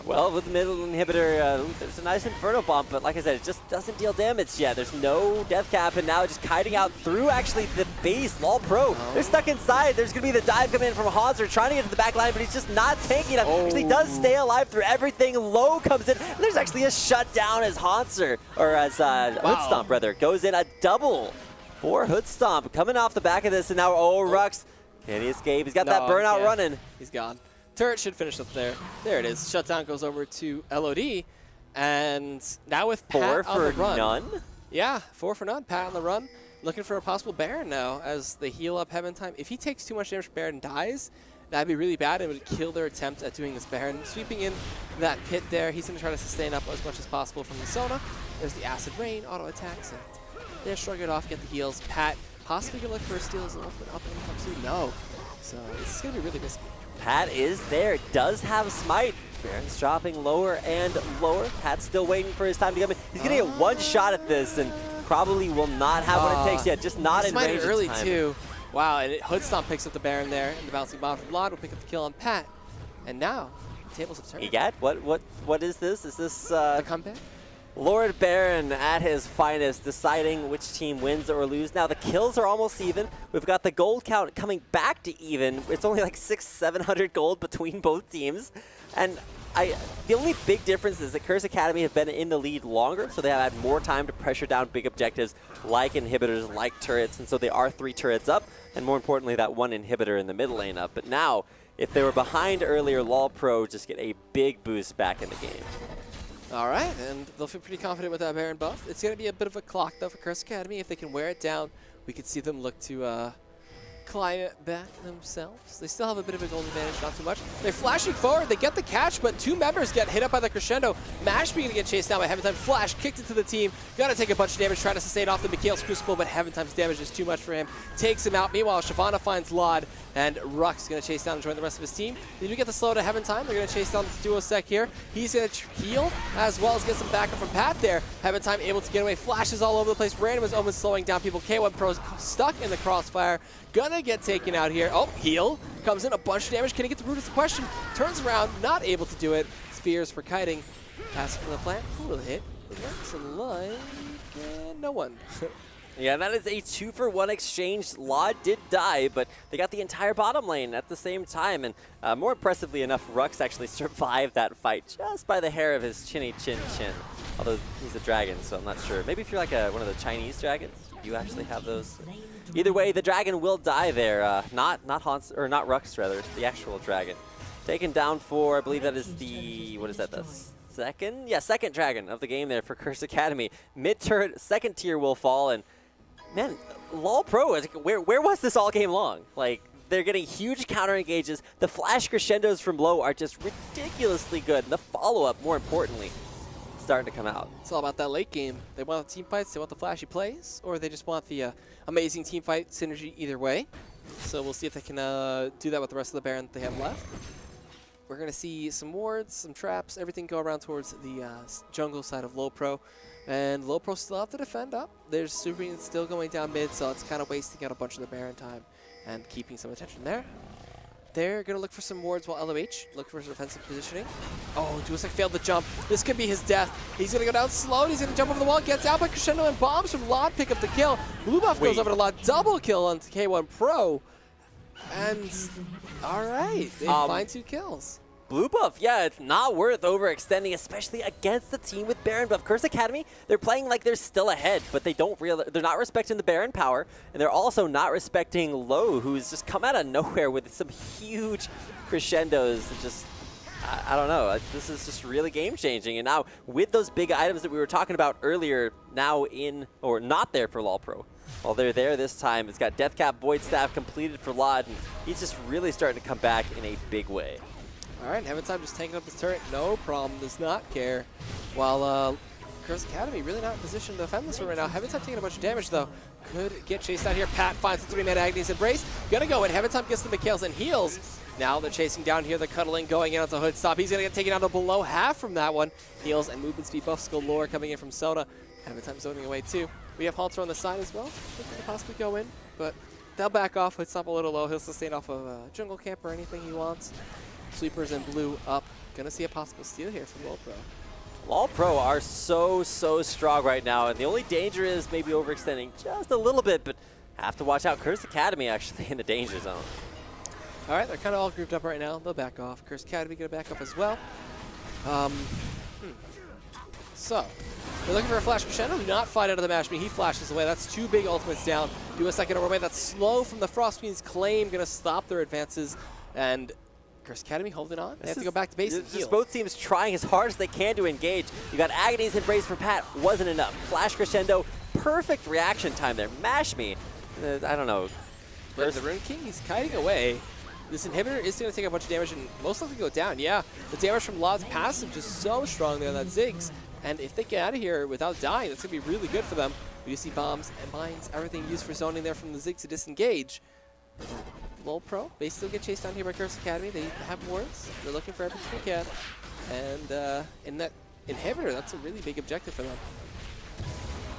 Well, with the middle inhibitor, there's a nice Inferno Bomb, but like I said, it just doesn't deal damage yet. There's no death cap, and now just kiting out through actually the base. LoLPro, they're stuck inside. There's going to be the dive coming in from Hanser, trying to get to the back line, but he's just not tanking enough. Actually does stay alive through everything. Low comes in, and there's actually a shutdown as Hanser, or as Hoodstomp, rather, goes in. A double for Hoodstomp coming off the back of this, and now, Rux, can he escape? He's got that burnout running. He's gone. Turret should finish up there. There it is. Shutdown goes over to LOD. And now with Pat on the run. 4 for none? Yeah, 4 for none. Pat on the run. Looking for a possible Baron now as they heal up Heaven Time. If he takes too much damage from Baron and dies, that'd be really bad. It would kill their attempt at doing this Baron. Sweeping in that pit there. He's going to try to sustain up as much as possible from the Sona. There's the Acid Rain, auto attacks, and they're shrug it off, get the heals. Pat possibly going to look for a steal as well, but up and comes through. No. So this is going to be really risky. Pat is there, does have Smite. Baron's dropping lower and lower. Pat's still waiting for his time to come in. He's going to get one shot at this and probably will not have what it takes yet, just not in range early in time. too. Wow, and Hoodstomp picks up the Baron there, and the bouncing bomb from Lod will pick up the kill on Pat. And now, the tables have turned. Egad, what is this? Is this The comeback? Lord Baron at his finest, deciding which team wins or loses. Now the kills are almost even. We've got the gold count coming back to even. It's only like 600-700 gold between both teams. And the only big difference is that Curse Academy have been in the lead longer, so they have had more time to pressure down big objectives like inhibitors, like turrets, and so they are 3 turrets up, and more importantly, that 1 inhibitor in the mid lane up. But now, if they were behind earlier, LoLPro just get a big boost back in the game. All right, and they'll feel pretty confident with that Baron buff. It's going to be a bit of a clock, though, for Curse Academy. If they can wear it down, we could see them look to climb it back themselves. They still have a bit of a gold advantage, not too much. They're flashing forward. They get the catch, but 2 members get hit up by the Crescendo. Mash being to get chased down by Heaven Time. Flash kicked into the team. Got to take a bunch of damage, trying to sustain off the Mikhail's Crucible, but Heaven Time's damage is too much for him. Takes him out. Meanwhile, Shyvana finds Lod, and Rux going to chase down and join the rest of his team. They do get the slow to Heaven Time. They're going to chase down the Duosec here. He's going to heal, as well as get some backup from Pat there. Heaven Time able to get away. Flashes all over the place. Random is almost slowing down people. K1 Pro's stuck in the crossfire. Gonna get taken out here. Oh, heal. Comes in, a bunch of damage. Can he get the root is the question. Turns around, not able to do it. Spears for kiting. Pass from the plant. Who will hit? It looks like no one. Yeah, that is a 2-for-1 exchange. Lod did die, but they got the entire bottom lane at the same time. And more impressively enough, Rux actually survived that fight just by the hair of his chinny chin chin. Although he's a dragon, so I'm not sure. Maybe if you're like one of the Chinese dragons, you actually have those. Either way, the dragon will die there. Not Rux, rather, the actual dragon. Taken down for, I believe that is the, what is that, the second? Yeah, second dragon of the game there for Curse Academy. Mid-turret, second tier will fall, and man, LoLPro, where was this all game long? Like, they're getting huge counter engages. The flash crescendos from low are just ridiculously good, and the follow-up, more importantly, starting to come out. It's all about that late game. They want the team fights, they want the flashy plays, or they just want the amazing team fight synergy either way. So we'll see if they can do that with the rest of the Baron that they have left. We're going to see some wards, some traps, everything go around towards the jungle side of LoLPro. And LoLPro still have to defend up. There's Superman still going down mid, so it's kind of wasting out a bunch of the Baron time and keeping some attention there. they're going to look for some wards while LOH look for his defensive positioning. Oh, Duasek failed the jump. This could be his death. He's going to go down slow. He's going to jump over the wall. Gets out by Crescendo and bombs from Lod. Pick up the kill. Blue Buff goes over to Lod. Double kill on K1 Pro. And all right, they find 2 kills. Blue buff, yeah, it's not worth overextending, especially against the team with Baron buff. Curse Academy, they're playing like they're still ahead, but they're not respecting the Baron power, and they're also not respecting Low, who's just come out of nowhere with some huge crescendos. And just, I don't know, this is just really game changing. And now with those big items that we were talking about earlier, now in or not there for LoLPro. Well, they're there this time. It's got Deathcap Void Staff completed for Lod, and he's just really starting to come back in a big way. All right, Heaven Time just taking up this turret, no problem, does not care. While Curse Academy really not in position to defend this one right now. Heaven Time taking a bunch of damage though. Could get chased out here. Pat finds the 3-man Agnes Embrace. Gonna go in. Heaven Time gets the McHales and heals. Now they're chasing down here. The cuddling going in onto Hood Stop. He's gonna get taken down to below half from that one. Heals and movement speed buffs galore coming in from Soda. Heaven Time zoning away too. We have Halter on the side as well. They could possibly go in, but they'll back off. Hood Stop a little low. He'll sustain off of Jungle Camp or anything he wants. Sweepers and blue up. Gonna see a possible steal here from LoLPro. LoLPro are so strong right now, and the only danger is maybe overextending just a little bit, but have to watch out. Curse Academy actually in the danger zone. All right, they're kind of all grouped up right now. They'll back off. Curse Academy gonna back up as well. So, they're looking for a flash Crescendo. Do not fight out of the mash. He flashes away. That's 2 big ultimates down. Do a second overway. That's slow from the Frost Queen's claim. Gonna stop their advances. And Curse Academy holding on. They have to go back to base and heal. Both teams trying as hard as they can to engage. You got Agony's Embrace for Pat. Wasn't enough. Flash Crescendo. Perfect reaction time there. Mash me. I don't know. But the Rune King, he's kiting away. This inhibitor is going to take a bunch of damage and most likely go down. Yeah, the damage from Lod's passive just so strong there on that Ziggs. And if they get out of here without dying, that's going to be really good for them. We do see bombs and mines, everything used for zoning there from the Ziggs to disengage. LoLPro, they still get chased down here by Curse Academy. They have wards. They're looking for everything they can. And in that inhibitor, that's a really big objective for them.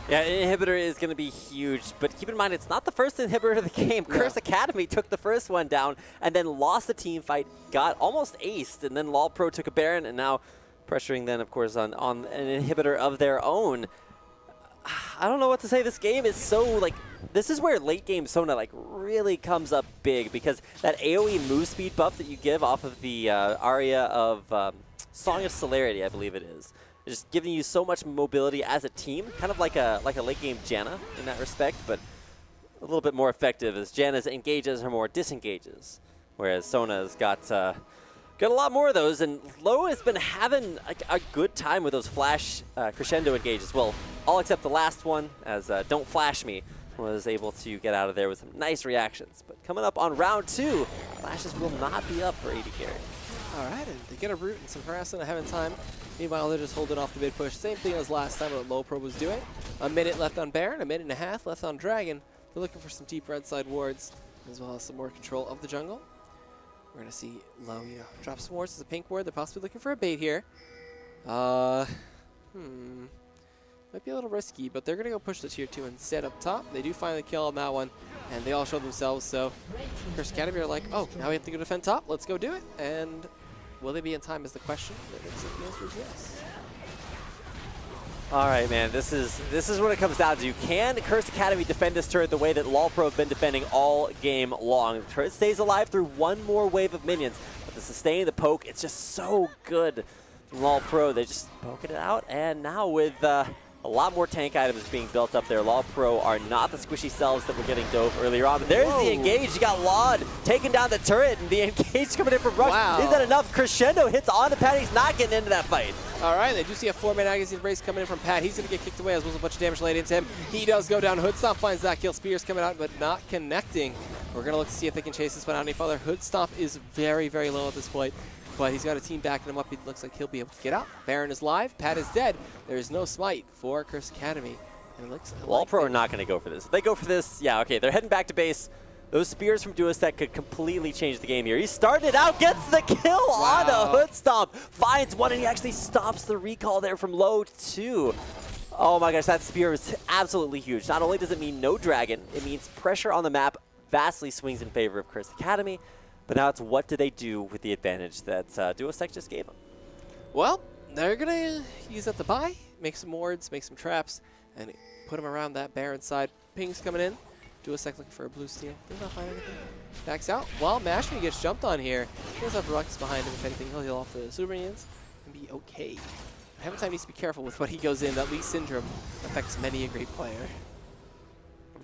Yeah, inhibitor is going to be huge, but keep in mind it's not the first inhibitor of the game. No. Curse Academy took the first one down and then lost the team fight, got almost aced, and then LoLPro took a Baron, and now pressuring then, of course, on an inhibitor of their own. I don't know what to say. This game is so, like, this is where late game Sona, like, really comes up big, because that AoE move speed buff that you give off of the aria of Song of Celerity, I believe it is, just giving you so much mobility as a team, kind of like a late game Janna in that respect, but a little bit more effective as Janna's engages her more disengages, whereas Sona's got a lot more of those, and Low has been having a good time with those flash crescendo engages. Well, all except the last one, as Don't Flash Me was able to get out of there with some nice reactions. But coming up on round 2, flashes will not be up for AD carry. All right, and they get a root and some harassment at Heaven Time. Meanwhile, they're just holding off the mid push. Same thing as last time what LoLPro was doing. A minute left on Baron, a minute and a half left on Dragon. They're looking for some deep red side wards, as well as some more control of the jungle. We're going to see Low, drop some wards as a pink ward. They're possibly looking for a bait here. Might be a little risky, but they're going to go push the tier 2 instead up top. They do find the kill on that one, and they all show themselves. So Curse Academy are like, oh, now we have to go defend top. Let's go do it. And will they be in time is the question. It looks like the answer is yes. All right, man, this is what it comes down to. Can Curse Academy defend this turret the way that LoLPro have been defending all game long? The turret stays alive through one more wave of minions, but the sustain, the poke, it's just so good from LoLPro. They just poking it out, and now with a lot more tank items being built up there, LoLPro are not the squishy selves that were getting dove earlier on. But there's the engage. You got Laud taking down the turret, and the engage coming in from Rush. Wow. Is that enough? Crescendo hits on the Pat. He's not getting into that fight. All right, they do see a 4-man Agnes Embrace coming in from Pat. He's going to get kicked away as well as a bunch of damage laid into him. He does go down. Hoodstomp finds that kill. Spears coming out, but not connecting. We're going to look to see if they can chase this one out any further. Hoodstomp is very, very low at this point, but he's got a team backing him up. It looks like he'll be able to get out. Baron is live. Pat is dead. There is no smite for Curse Academy. And it looks like LoLPro are not going to go for this. If they go for this, yeah, okay, they're heading back to base. Those spears from Duasek could completely change the game here. He started out, gets the kill on a Hood Stomp, finds one, and he actually stops the recall there from Low too. Oh my gosh, that spear is absolutely huge. Not only does it mean no dragon, it means pressure on the map vastly swings in favor of Curse Academy. But now it's what do they do with the advantage that Duosec just gave them? Well, they're going to use up the buy, make some wards, make some traps, and put them around that Baron side. Ping's coming in. Duosec looking for a blue steel. Does not find anything. Backs out. While Mashmi gets jumped on here, he does have Rux behind him. If anything, he'll heal off the super minions and be okay. Heaven Time needs to be careful with what he goes in. That Lee Syndrome affects many a great player.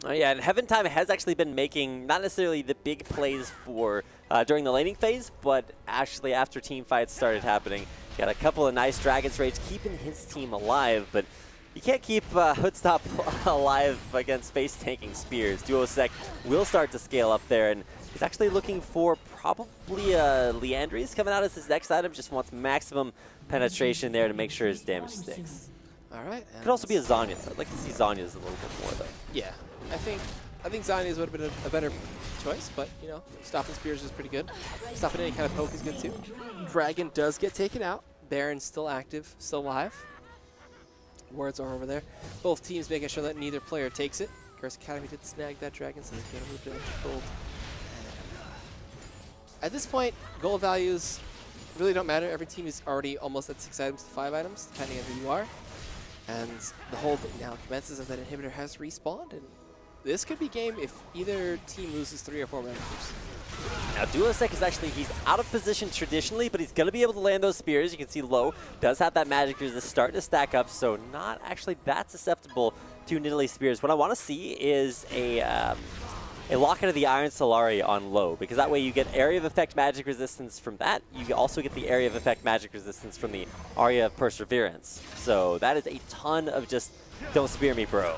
Oh yeah, and Heaven Time has actually been making not necessarily the big plays for during the laning phase, but actually after team fights started happening, got a couple of nice Dragon's Rage keeping his team alive, but you can't keep Hoodstop alive against face-tanking Spears. Duosec will start to scale up there, and he's actually looking for probably Leandries coming out as his next item. Just wants maximum penetration there to make sure his damage sticks. All right. Could also be a Zhonya's. I'd like to see Zhonya's a little bit more, though. Yeah, I think Zhonya's would have been a better choice, but, you know, stopping Spears is pretty good. Stopping any kind of poke is good, too. Dragon does get taken out. Baron's still active, still alive. Wards are over there. Both teams making sure that neither player takes it. Curse Academy did snag that dragon, so he's going to move to extra gold. At this point, gold values really don't matter. Every team is already almost at 6 items to 5 items, depending on who you are. And the whole thing now commences as that inhibitor has respawned, and this could be game if either team loses 3 or 4 members. Now Duosec is actually, he's out of position traditionally, but he's going to be able to land those spears. You can see Low does have that magic resist starting to stack up, so not actually that susceptible to Nidalee spears. What I want to see is a lock into the Iron Solari on Low, because that way you get area of effect magic resistance from that. You also get the area of effect magic resistance from the Aria of Perseverance. So that is a ton of just don't spear me, bro,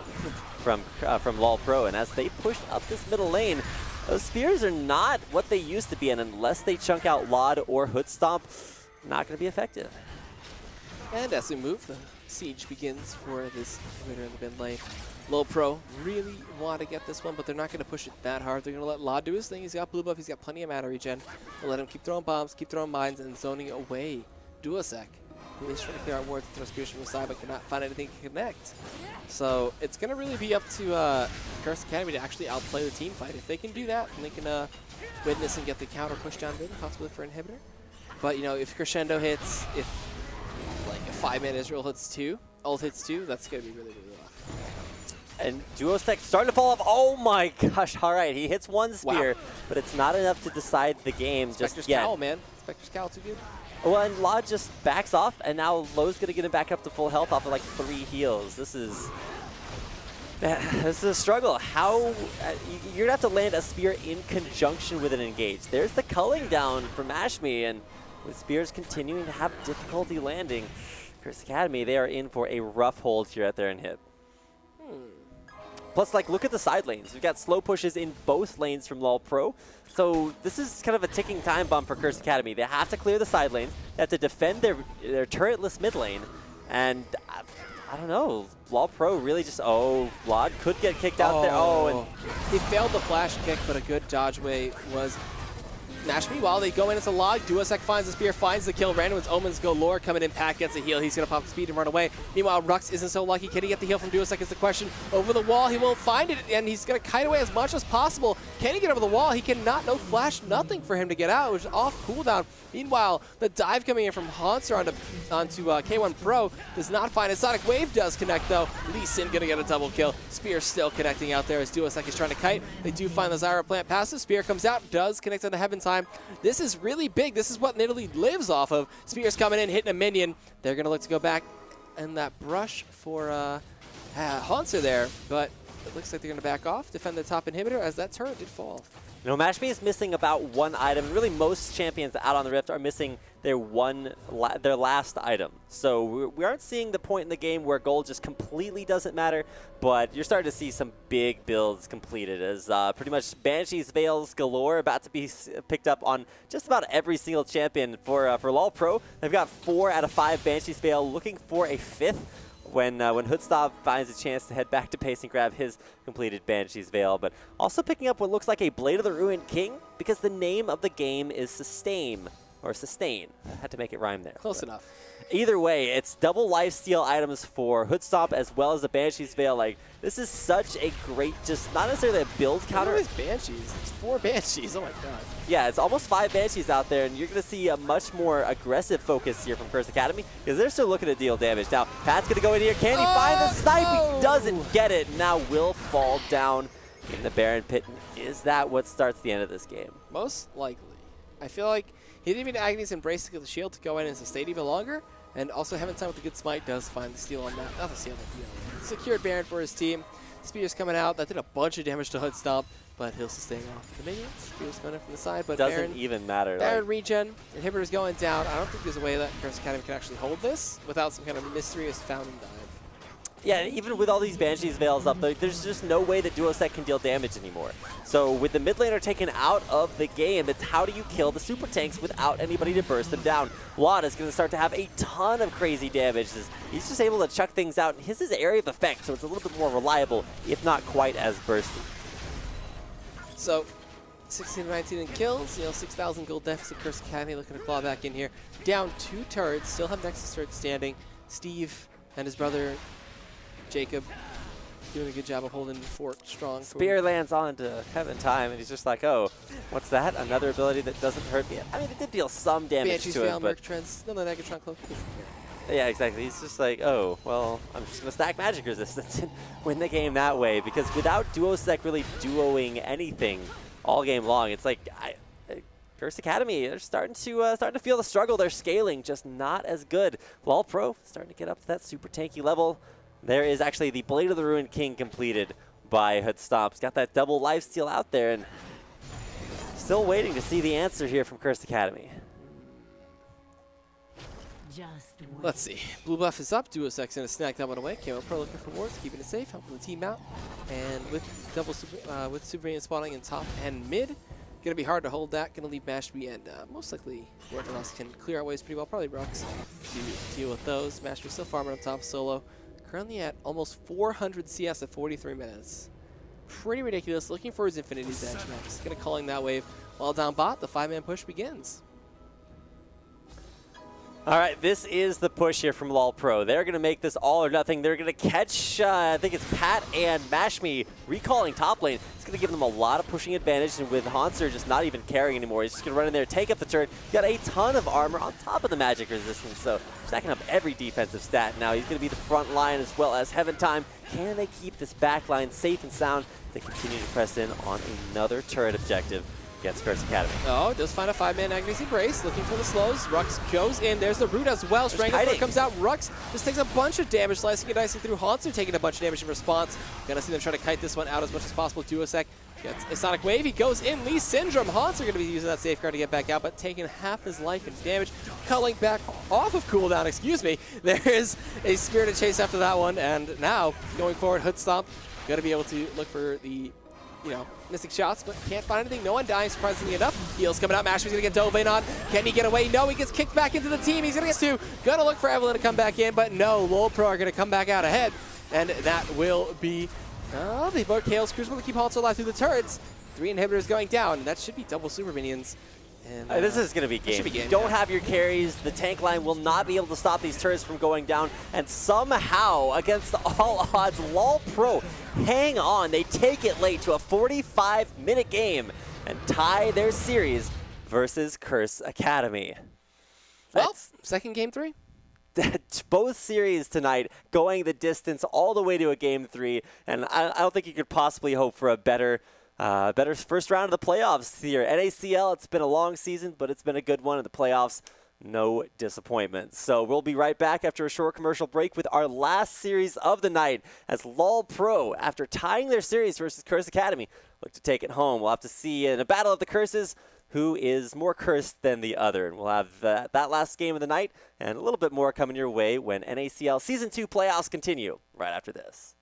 from LoLPro. And as they push up this middle lane, those spears are not what they used to be, and unless they chunk out Lod or Hood Stomp, not going to be effective. And as we move, the siege begins for this inhibitor in the mid lane. LoLPro really want to get this one, but they're not going to push it that hard. They're going to let Lod do his thing. He's got blue buff. He's got plenty of mana regen. They'll let him keep throwing bombs, keep throwing mines, and zoning away Duosec, who is trying to clear out wards and throw spears from the side, but cannot find anything to connect. So it's going to really be up to Curse Academy to actually outplay the team fight. If they can do that, then they can witness and get the counter push down mid, possibly for inhibitor. But, you know, if Crescendo hits, if like a 5-man Israel hits 2, ult hits 2, that's going to be really, really rough. And Duosec starting to fall off. Oh my gosh, all right, he hits one spear, but it's not enough to decide the game Spectre's just yet. Cowl, man. Spectre's Cowl too good. Well, and Lod just backs off, and now Low's going to get him back up to full health off of like 3 heals. This is a struggle. How you're going to have to land a spear in conjunction with an engage. There's the culling down from Ashmi, and with spears continuing to have difficulty landing, Curse Academy, they are in for a rough hold here at their inhib. Plus, like, look at the side lanes. We've got slow pushes in both lanes from LoLPro. So this is kind of a ticking time bomb for Curse Academy. They have to clear the side lanes. They have to defend their turretless mid lane. And I don't know. LoLPro really just, Lod could get kicked out there. And he failed the flash kick, but a good dodge way was Nashmi. While they go in, it's a log. Duosec finds the spear, finds the kill. Random's Omens galore coming in. Pat gets a heal. He's going to pop speed and run away. Meanwhile, Rux isn't so lucky. Can he get the heal from Duosec is the question. Over the wall, he won't find it, and he's going to kite away as much as possible. Can he get over the wall? He cannot. No flash, nothing for him to get out. It was off cooldown. Meanwhile, the dive coming in from Haunter onto K1 Pro does not find it. Sonic Wave does connect, though. Lee Sin going to get a double kill. Spear still connecting out there as Duosec is trying to kite. They do find the Zyra plant passive. Spear comes out, does connect on the Heaven Time. This is really big. This is what Nidalee lives off of. Spear's coming in, hitting a minion. They're going to look to go back. And that brush for Haunter there, but it looks like they're going to back off, defend the top inhibitor as that turret did fall. you know, Mashmi is missing about one item. Really, most champions out on the Rift are missing their last item. So we aren't seeing the point in the game where gold just completely doesn't matter, but you're starting to see some big builds completed as pretty much Banshee's Veils galore about to be picked up on just about every single champion for LoLPro. They've got 4 out of 5 Banshee's Veil, looking for a 5th. When Hoodstop finds a chance to head back to base and grab his completed Banshee's Veil, but also picking up what looks like a Blade of the Ruined King, because the name of the game is Sustain. or sustain. I had to make it rhyme there. Close enough. Either way, it's double lifesteal items for Hoodstomp as well as the Banshee's Veil. Like, this is such a great, just not necessarily a build Counter counter. these Banshees. It's 4 Banshees. Oh my god. Yeah, it's almost 5 Banshees out there, and you're going to see a much more aggressive focus here from Curse Academy because they're still looking to deal damage. Now, Pat's going to go in here. Can he find the snipe? no! He doesn't get it. Now will fall down in the Baron Pit. Is that what starts the end of this game? Most likely. I feel like he didn't even Agnes Embrace to get the shield to go in and sustain even longer. And also having time with the good smite does find the steal on that. Not the steal, but secured Baron for his team. Spear's coming out. That did a bunch of damage to Hood Stomp, but he'll sustain off the minions. Spear's coming in from the side, but Doesn't Baron, even matter. Baron Like, regen. Inhibitor's going down. I don't think there's a way that Curse Academy can actually hold this without some kind of mysterious fountain dive. yeah, even with all these Banshees Veils up, there's just no way that Duosec can deal damage anymore. So with the mid laner taken out of the game, it's how do you kill the super tanks without anybody to burst them down? Wad is going to start to have a ton of crazy damage. He's just able to chuck things out. His is area of effect, so it's a little bit more reliable, if not quite as bursty. So 16-19 in kills, 6,000 gold deficit. Curse Academy looking to claw back in here. Down 2 turrets, still have Nexus turret standing. Steve and his brother Jacob doing a good job of holding the fort strong. Spear lands onto Heaven Time, and he's just like, oh, what's that? Another ability that doesn't hurt me. I mean, it did deal some damage Banshee's to Veil, it, but Merc Trends, another Negatron Cloak. yeah, exactly. He's just like, oh, well, I'm just going to stack magic resistance and win the game that way. Because without Duosec really duoing anything all game long, it's like Curse Academy, they're starting to feel the struggle. They're scaling, just not as good. LoLPro starting to get up to that super tanky level. There is actually the Blade of the Ruined King completed by Hoodstomp. He's got that double lifesteal out there, and still waiting to see the answer here from Curse Academy. Let's see. Blue buff is up. Duosec's going to snack that one away. Camo Pro looking for wards, keeping it safe, helping the team out. And with double with super minion spawning in top and mid, going to be hard to hold that. Going to leave Mashby and most likely whoever else can clear out ways pretty well. Probably Rux to deal with those. Mashby still farming up top solo. Currently at almost 400 CS at 43 minutes. Pretty ridiculous. Looking for his Infinity's Edge next. Going to calling that wave. While down bot, the 5-man push begins. All right, this is the push here from LoLPro. They're going to make this all or nothing. They're going to catch, I think it's Pat and Mashme recalling top lane. It's going to give them a lot of pushing advantage, and with Hanser just not even caring anymore, he's just going to run in there, take up the turret. He's got a ton of armor on top of the magic resistance, so stacking up every defensive stat. Now he's going to be the front line as well as Heaven Time. Can they keep this back line safe and sound? They continue to press in on another turret objective against Curse Academy. Oh, does find a 5-man Agnes Embrace, looking for the slows. Rux goes in. There's the root as well. Stranglethorn comes out. Rux just takes a bunch of damage, slicing and dicing through. Hanser taking a bunch of damage in response. Gonna see them try to kite this one out as much as possible. Duosec gets a Sonic Wave. He goes in. Lee Syndrome. Hanser gonna be using that safeguard to get back out, but taking half his life in damage. Culling back off of cooldown, excuse me. There is a Spirited Chase after that one, and now, going forward, Hoodstomp gonna be able to look for the missing shots, but can't find anything. No one dying, surprisingly enough. Heals coming out. Mashby's gonna get dove in on. Can he get away? No, he gets kicked back into the team. He's gonna get 2. Gonna look for Evelyn to come back in, but no, LoLPro are gonna come back out ahead, and that will be the board Chaos Crucible to keep Halter alive through the turrets. 3 inhibitors going down. That should be double super minions. And, This is going to be game. You don't have your carries. The tank line will not be able to stop these turrets from going down. And somehow, against all odds, LoLPro hang on. They take it late to a 45-minute game and tie their series versus Curse Academy. Well, second game 3. Both series tonight going the distance all the way to a game 3. And I don't think you could possibly hope for a better first round of the playoffs here. NACL, it's been a long season, but it's been a good one in the playoffs. No disappointment. So we'll be right back after a short commercial break with our last series of the night as LoLPro, after tying their series versus Curse Academy, look to take it home. We'll have to see in a battle of the curses who is more cursed than the other. And we'll have that last game of the night and a little bit more coming your way when NACL Season 2 playoffs continue right after this.